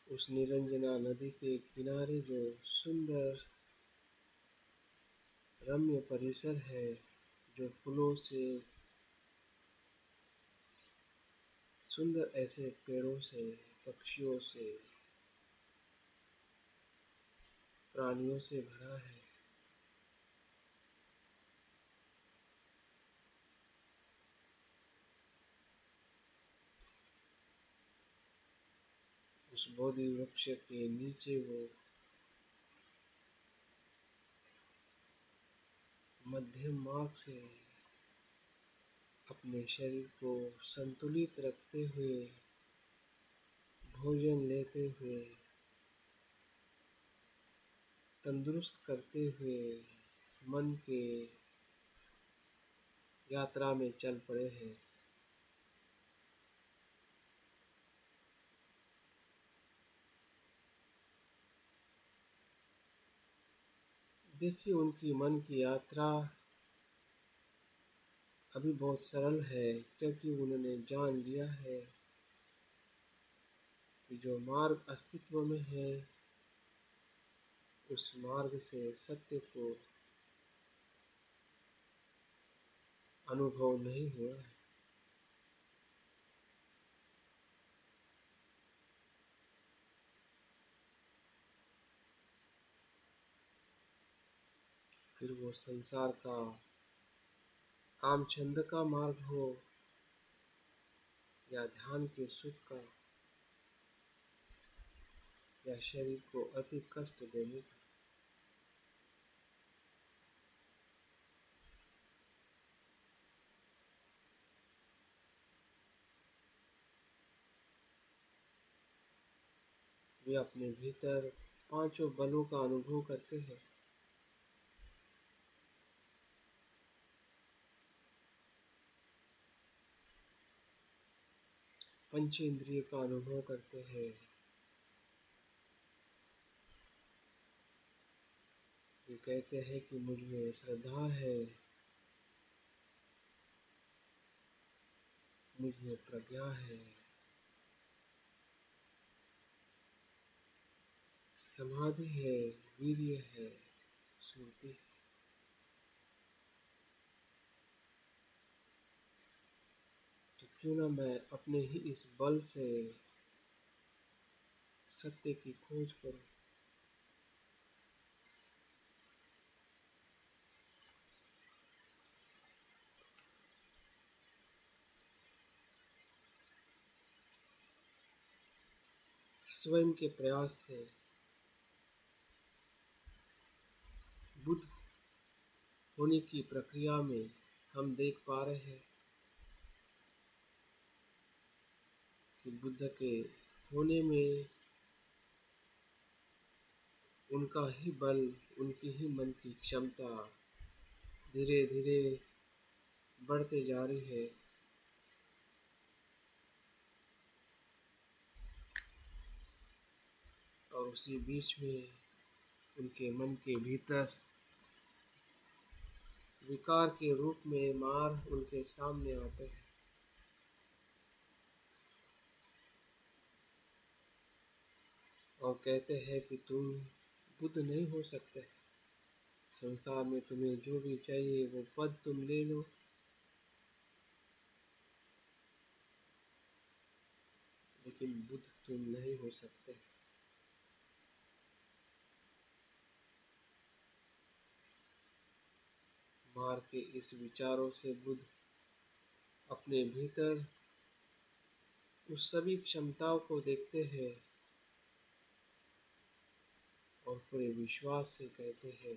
उस निरंजना नदी के किनारे जो सुंदर रम्य परिसर है, जो फूलों से सुंदर ऐसे पेड़ों से, पक्षियों से, प्राणियों से भरा है, उस बोधि वृक्ष के नीचे वो मध्यम मार्ग से अपने शरीर को संतुलित रखते हुए, भोजन लेते हुए, तंदुरुस्त करते हुए मन के यात्रा में चल पड़े हैं। देखिए, उनकी मन की यात्रा अभी बहुत सरल है, क्योंकि उन्होंने जान लिया है कि जो मार्ग अस्तित्व में है, उस मार्ग से सत्य को अनुभव नहीं हुआ है। फिर वो संसार का काम छंद का मार्ग हो या ध्यान के सुख का, या शरीर को अति कष्ट देने का, वे अपने भीतर पांचों बलों का अनुभव करते हैं। पंचेंद्रिय का अनुभव करते हैं। वे कहते हैं कि मुझ में श्रद्धा है, मुझ में प्रज्ञा है, समाधि है, वीर्य है, स्मृति है। तो क्यों ना मैं अपने ही इस बल से सत्य की खोज करूं। स्वयं के प्रयास से बुद्ध होने की प्रक्रिया में हम देख पा रहे हैं कि बुद्ध के होने में उनका ही बल, उनकी ही मन की क्षमता धीरे धीरे बढ़ते जा रही है। और उसी बीच में उनके मन के भीतर विकार के रूप में मार उनके सामने आते हैं। और कहते हैं कि तुम बुद्ध नहीं हो सकते। संसार में तुम्हें जो भी चाहिए वो पद तुम ले लो, लेकिन बुद्ध तुम नहीं हो सकते। मार के इस विचारों से बुद्ध अपने भीतर उस सभी क्षमताओं को देखते हैं और पूरे विश्वास से कहते हैं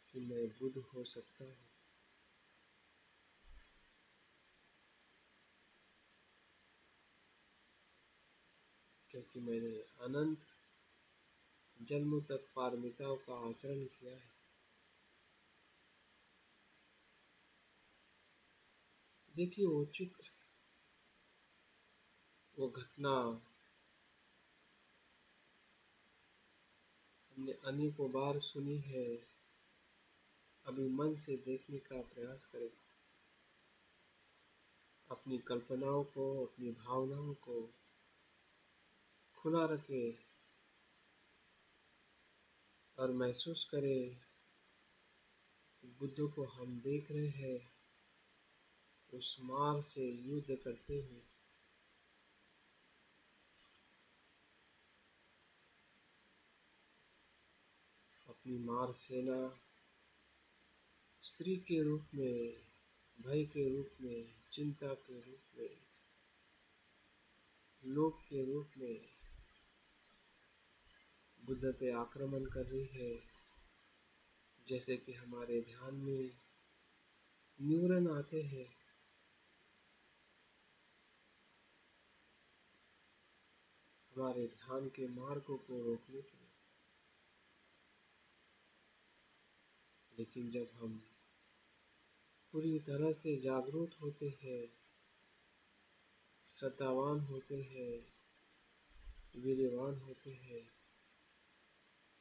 कि मैं बुद्ध हो सकता हूँ। क्योंकि मैंने अनंत जन्मों तक पारमिताओं का आचरण किया है। देखिए वो चित्र, वो घटना हमने अनेकों बार सुनी है। अभी मन से देखने का प्रयास करें, अपनी कल्पनाओं को, अपनी भावनाओं को खुला रखें और महसूस करें कि बुद्ध को हम देख रहे हैं उस मार से युद्ध करते हुए। अपनी मार सेना स्त्री के रूप में, भय के रूप में, चिंता के रूप में, लोभ के रूप में बुद्ध पे आक्रमण कर रही है। जैसे कि हमारे ध्यान में न्यूरन आते हैं, हमारे ध्यान के मार्गों को रोकने के लिए। लेकिन जब हम पूरी तरह से जागरूक होते हैं, श्रद्धावान होते हैं, वीर्यवान होते हैं,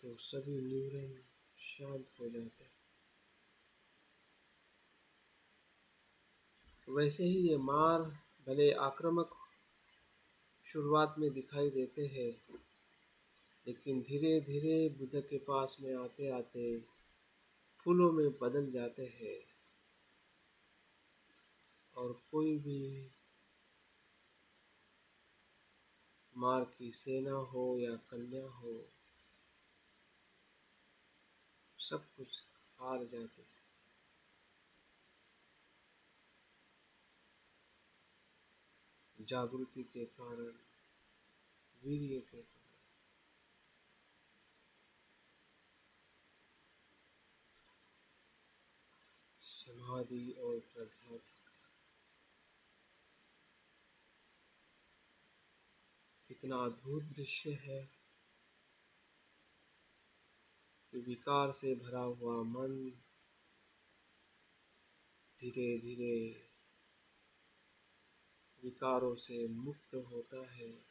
तो सभी न्यूरन शांत हो जाते हैं। वैसे ही ये मार भले आक्रामक शुरुआत में दिखाई देते हैं, लेकिन धीरे धीरे बुद्ध के पास में आते आते फूलों में बदल जाते हैं। और कोई भी मार की सेना हो या कन्या हो, सब कुछ हार जाते हैं। जागृति के कारण, वीर्य के कारण। समाधि और प्रज्ञा। कितना अद्भुत दृश्य है कि विकार से भरा हुआ मन धीरे धीरे विकारों से मुक्त होता है।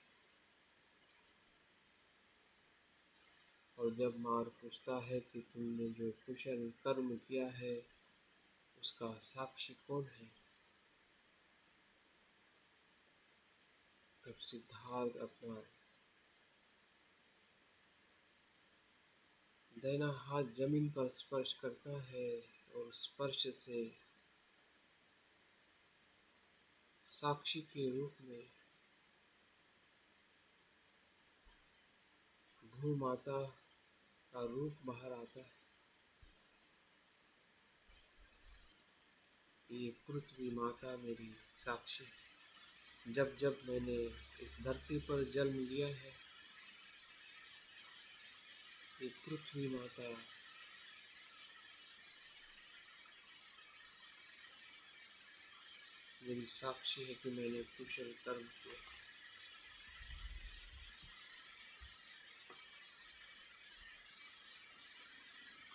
और जब मार पूछता है कि तुमने जो कुशल कर्म किया है उसका साक्षी कौन है, तब सिद्धार्थ अपना दाहिना हाथ जमीन पर स्पर्श करता है और स्पर्श से साक्षी के रूप में भूमाता का रूप बाहर आता है। ये पृथ्वी माता मेरी साक्षी है। जब जब मैंने इस धरती पर जन्म लिया है, ये पृथ्वी माता मेरी साक्षी है कि मैंने कुशल कर्म किया।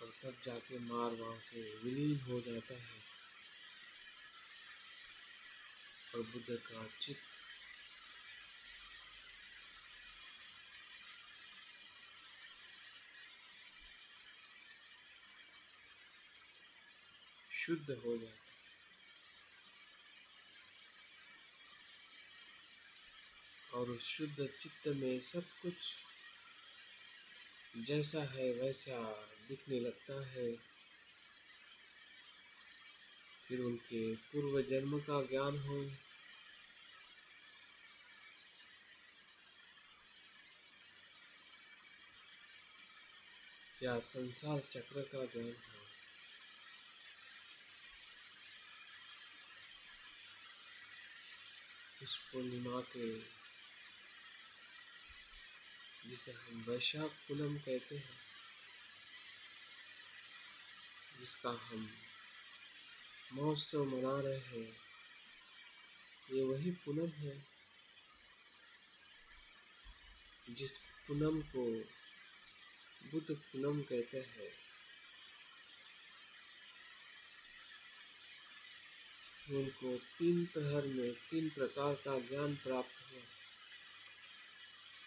और तब जाके मार वहाँ से विलीन हो जाता है और बुद्ध का चित्त शुद्ध हो जाता है। और उस शुद्ध चित्त में सब कुछ जैसा है वैसा दिखने लगता है। फिर उनके पूर्व जन्म का ज्ञान हो या संसार चक्र का ज्ञान हो, उस पूर्णिमा के, जिसे हम वैशाख पूनम कहते हैं, जिसका हम महोत्सव मना रहे हैं, ये वही पूनम है जिस पूनम को बुद्ध पूनम कहते हैं, उनको 3 प्रहर में 3 प्रकार का ज्ञान प्राप्त हुआ।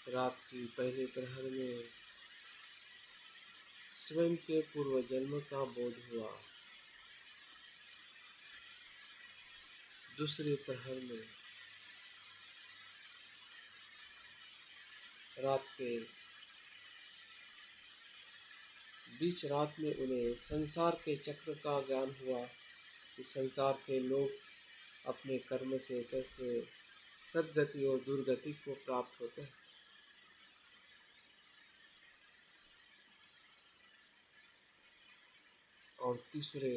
रात की पहले प्रहर में स्वयं के पूर्व जन्म का बोध हुआ। दूसरे प्रहर में रात के बीच रात में उन्हें संसार के चक्र का ज्ञान हुआ कि संसार के लोग अपने कर्म से कैसे सद्गति और दुर्गति को प्राप्त होते हैं। और तीसरे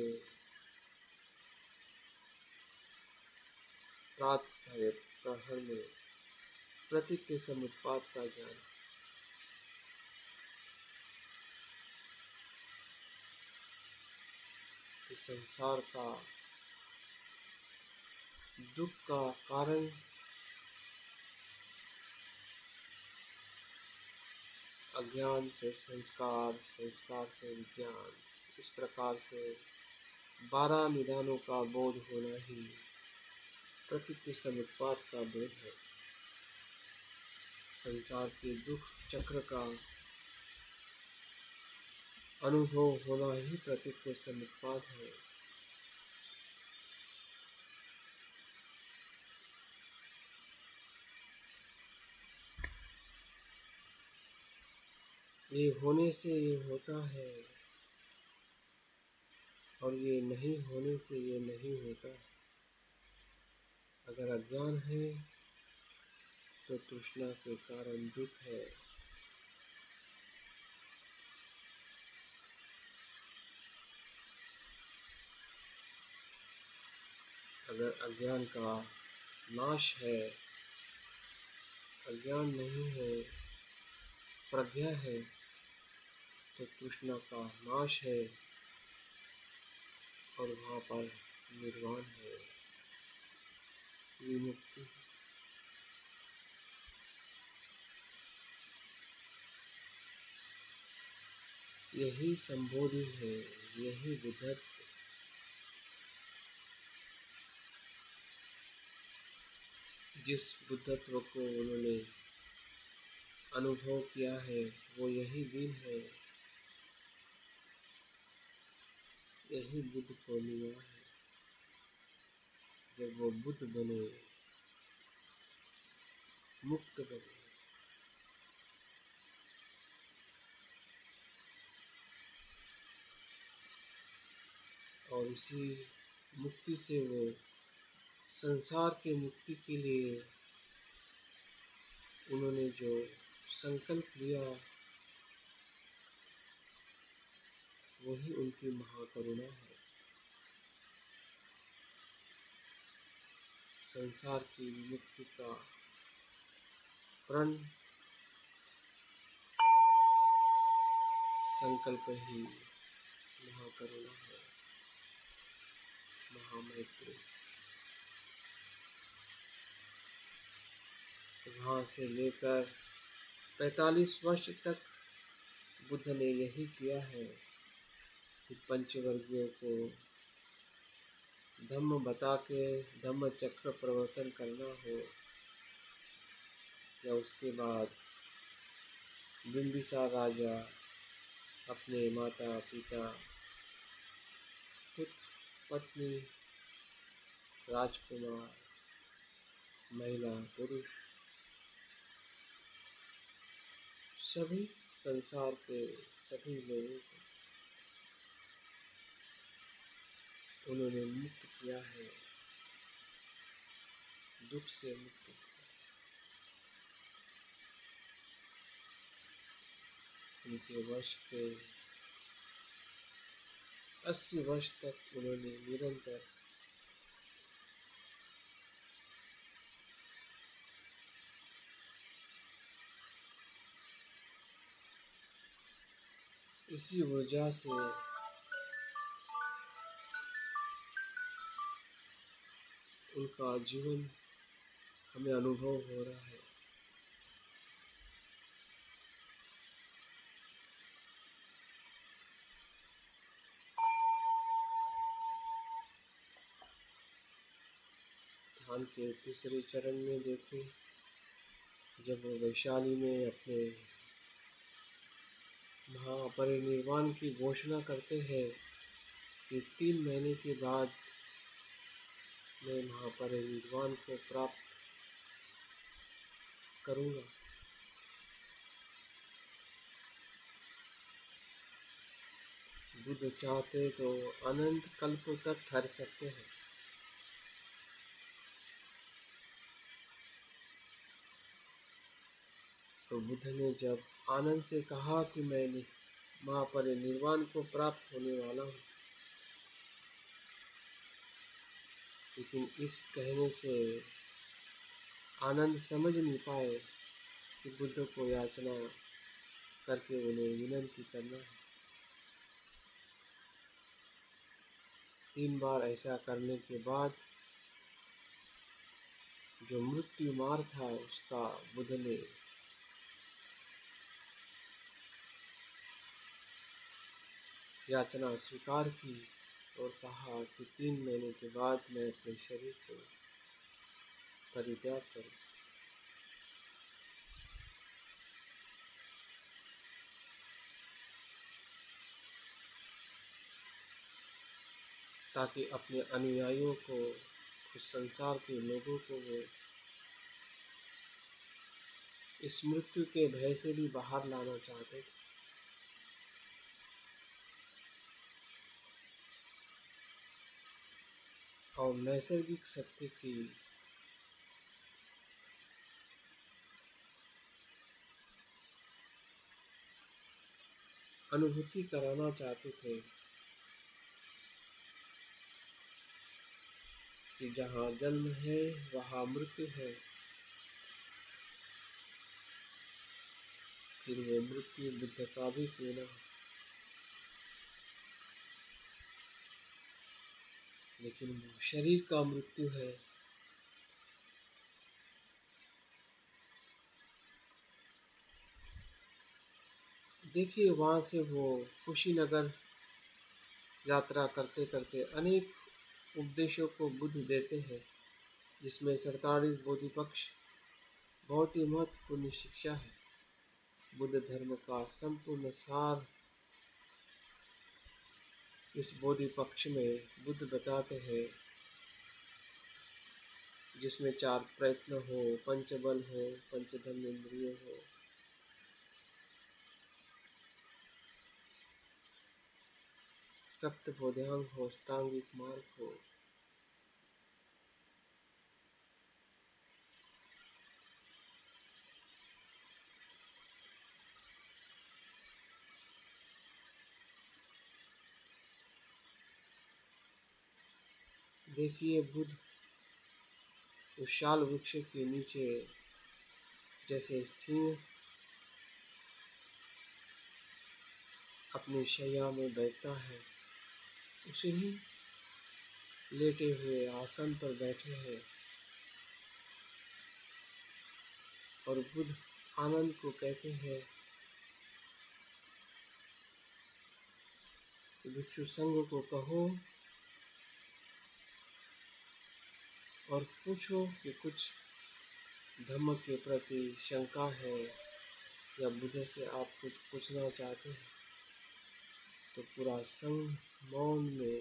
प्रहर में प्रतीक समुत्पाद का ज्ञान। इस संसार का दुख का कारण अज्ञान से संस्कार, संस्कार से विज्ञान, इस प्रकार से 12 निदानों का बोध होना ही प्रतीक समुत्पाद का बोध है। संसार के दुख चक्र का अनुभव होना ही प्रतीक समुत्पाद है। ये होने से ये होता है और ये नहीं होने से ये नहीं होता। अगर अज्ञान है तो तृष्णा के कारण दुख है। अगर अज्ञान का नाश है, अज्ञान नहीं है, प्रज्ञा है, तो तृष्णा का नाश है और वहाँ पर निर्वाण है, विमुक्ति है। यही संबोधि है, यही बुद्धत्व। जिस बुद्धत्व को उन्होंने अनुभव किया है वो यही दिन है, यही बुद्ध पूर्णिमा है, जब वो बुद्ध बने, मुक्त बने। और इसी मुक्ति से वो संसार की मुक्ति के लिए उन्होंने जो संकल्प लिया वही उनकी महाकरुणा है। संसार की मुक्ति का प्रण संकल्प ही महाकरुणा है, महामैत्री। वहाँ से लेकर 45 वर्ष तक बुद्ध ने यही किया है कि पंचवर्गीयों को धम्म बता के धम्म चक्र प्रवर्तन करना हो, या उसके बाद बिंबिसार राजा अपने माता पिता पुत्र पत्नी राजकुमार महिला पुरुष सभी संसार के सभी लोगों को उन्होंने मुक्त किया है, दुख से मुक्त। उनके वर्ष के 80 वर्ष तक उन्होंने निरंतर इसी ऊर्जा से उनका जीवन हमें अनुभव हो रहा है। ध्यान के तीसरे चरण में देखें, जब वो वैशाली में अपने महापरिनिर्वाण की घोषणा करते हैं कि 3 महीने के बाद मैं महापरिनिर्वाण को प्राप्त करूँगा। बुद्ध चाहते तो अनंत कल्पों तक ठहर सकते हैं, तो बुद्ध ने जब आनंद से कहा कि मैं महापरिनिर्वाण को प्राप्त होने वाला हूँ, लेकिन इस कहने से आनंद समझ नहीं पाए कि बुद्ध को याचना करके उन्हें विनती करना है। 3 बार ऐसा करने के बाद जो मृत्यु मार था उसका बुद्ध ने याचना स्वीकार की और कहा कि 3 महीने के बाद मैं अपने शरीर को परित्याग करूं। ताकि अपने अनुयायियों को, उस संसार के लोगों को वो इस मृत्यु के भय से भी बाहर लाना चाहते थे। और नैसर्गिक सत्य की अनुभूति कराना चाहते थे कि जहाँ जन्म है वहाँ मृत्यु है, फिर वो मृत्यु बुद्ध का भी क्यों न हो, लेकिन वो शरीर का मृत्यु है। देखिए, वहाँ से वो कुशीनगर यात्रा करते करते अनेक उपदेशों को बुद्ध देते हैं, जिसमें 47 बोधि पक्ष बहुत ही महत्वपूर्ण शिक्षा है। बुद्ध धर्म का संपूर्ण सार इस बोधि पक्ष में बुद्ध बताते हैं, जिसमें 4 प्रयत्न हो, पंचबल हो, पंचधर्म इंद्रिय हो, सप्त बोधांग हो, अष्टांगिक मार्ग हो। देखिए, बुद्ध उस शाल वृक्ष के नीचे जैसे सिंह अपनी शैया में बैठता है, उसे ही लेटे हुए आसन पर बैठे हैं। और बुद्ध आनंद को कहते हैं कि भिक्षु संघ को कहो और पूछो कि कुछ धम्म के प्रति शंका है या बुद्ध से आप कुछ पूछना चाहते हैं। तो पूरा संघ मौन में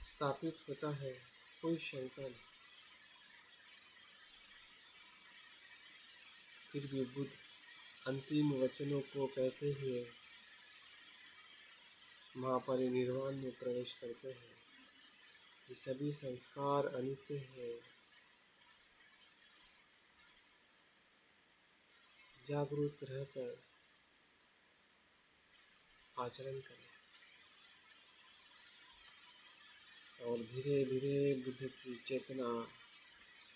स्थापित होता है, कोई शंका नहीं। फिर भी बुद्ध अंतिम वचनों को कहते हुए महापरिनिर्वाण में प्रवेश करते हैं कि सभी संस्कार अनित्य है, जागरूक रहकर आचरण करें। और धीरे धीरे बुद्ध की चेतना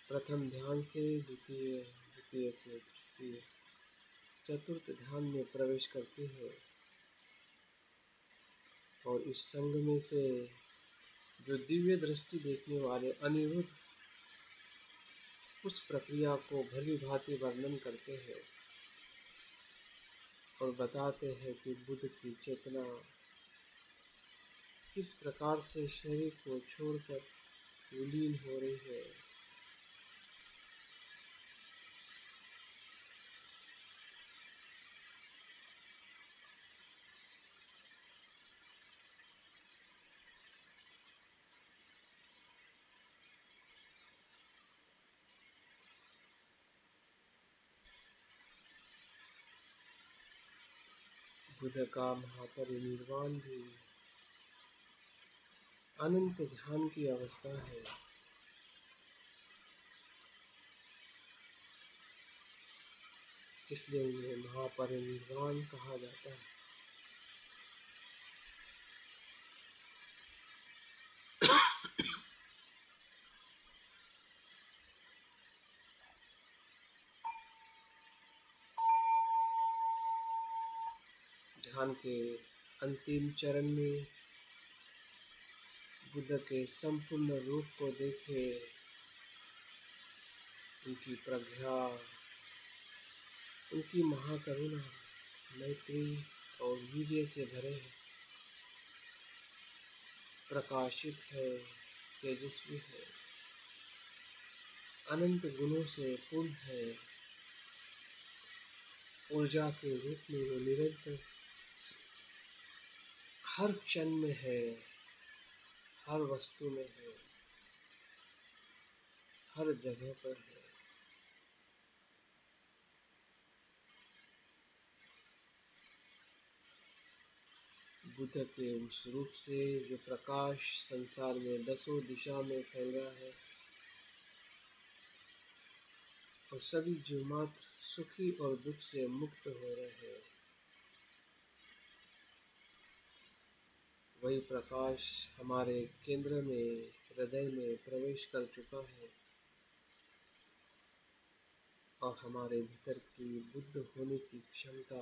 प्रथम ध्यान से द्वितीय, द्वितीय से तृतीय, चतुर्थ ध्यान में प्रवेश करती है। और इस संघ में से जो दिव्य दृष्टि देखने वाले अनिरुद्ध उस प्रक्रिया को भली भांति वर्णन करते हैं और बताते हैं कि बुद्ध की चेतना किस प्रकार से शरीर को छोड़कर विलीन हो रही है। बुद्ध का महापरिनिर्वाण भी अनंत ध्यान की अवस्था है। इसलिए उन्हें महापरिनिर्वाण कहा जाता है। ध्यान के अंतिम चरण में बुद्ध के संपूर्ण रूप को देखे, उनकी प्रज्ञा, उनकी महाकरुणा, मैत्री और वीर्य से भरे हैं, प्रकाशित है, तेजस्वी है, अनंत गुणों से पूर्ण है। ऊर्जा के रूप में वो निरंतर हर क्षण में है, हर वस्तु में है, हर जगह पर है। बुद्ध के उस रूप से जो प्रकाश संसार में दसों दिशा में फैल रहा है और सभी जीव मात्र सुखी और दुख से मुक्त हो रहे हैं, वही प्रकाश हमारे केंद्र में, हृदय में प्रवेश कर चुका है और हमारे भीतर की बुद्ध होने की क्षमता,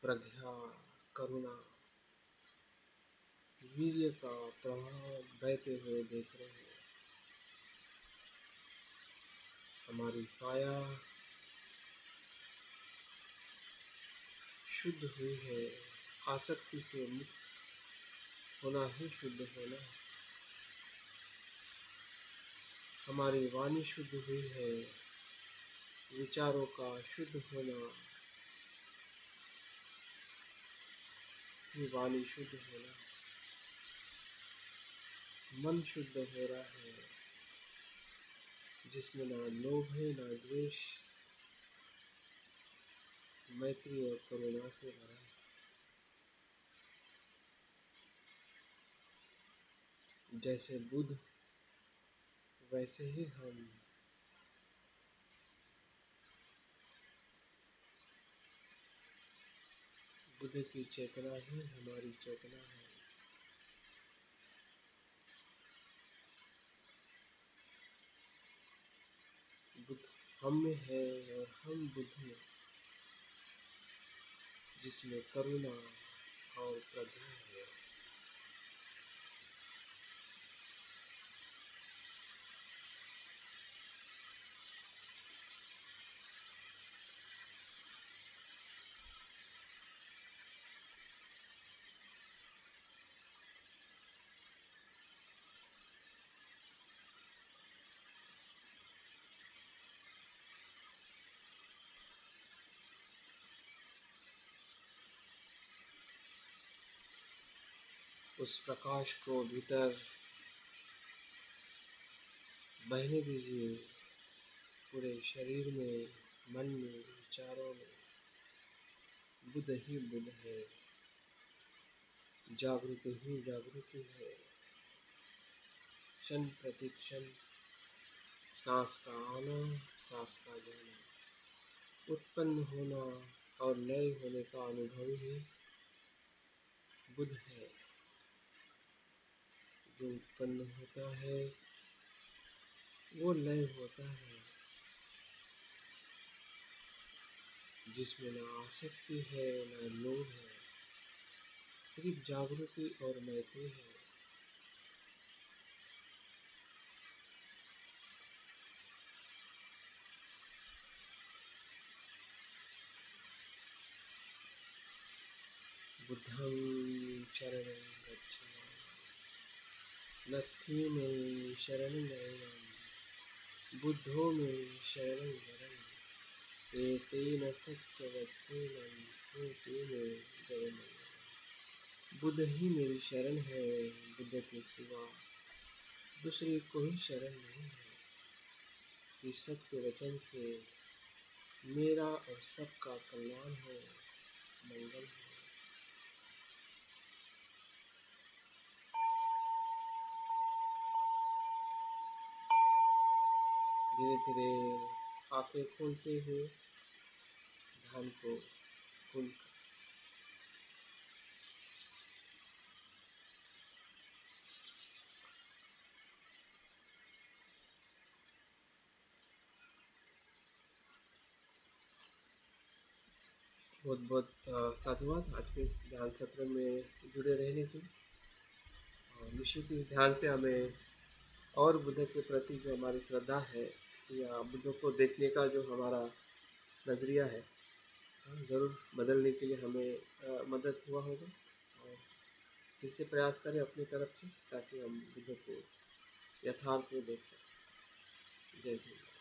प्रज्ञा, करुणा, वीर्य का प्रभाव बहते हुए देख रहे हैं। हमारी काया शुद्ध हुई है, आसक्ति से मुक्त होना ही शुद्ध होना है। हमारी वाणी शुद्ध हुई है, विचारों का शुद्ध होना ही वाणी शुद्ध होना। मन शुद्ध हो रहा है, जिसमें ना लोभ है, ना द्वेष, मैत्री और करुणा से भरा है। जैसे बुद्ध वैसे ही हम। बुद्ध की चेतना ही हमारी चेतना है। बुद्ध हम में है और हम बुद्ध में, जिसमें करुणा और प्रज्ञा है। उस प्रकाश को भीतर बहने दीजिए, पूरे शरीर में, मन में, विचारों में। बुद्ध ही बुद्ध है, जागृति ही जागृति है। क्षण प्रति क्षण सांस का आना, सांस का जाना, उत्पन्न होना और नए होने का अनुभव ही बुद्ध है। जो उत्पन्न होता है वो लय होता है, जिसमें न आसक्ति है, न लोभ है, सिर्फ जागृति और मैत्री है। बुद्धं शरणं गच्छामि। ही मे शरणं गयेन बुद्धो मे शरणं गरम् एतेन सच्च वचनेन होतु मे जयम्। बुद्ध ही मेरी शरण है, बुद्ध के सिवा दूसरी कोई शरण नहीं है। इस सत्य वचन से मेरा और सबका कल्याण हो, मंगल हो। धीरे धीरे आंखें खोलते हुए ध्यान को कुंद बहुत बहुत साधुवाद आज के इस ध्यान सत्र में जुड़े रहने के लिए। और निश्चित इस ध्यान से हमें और बुद्ध के प्रति जो हमारी श्रद्धा है या बुद्ध को देखने का जो हमारा नज़रिया है ज़रूर बदलने के लिए हमें मदद हुआ होगा। और फिर से प्रयास करें अपनी तरफ से ताकि हम बुद्ध को यथार्थ में देख सकें। जय हिंद।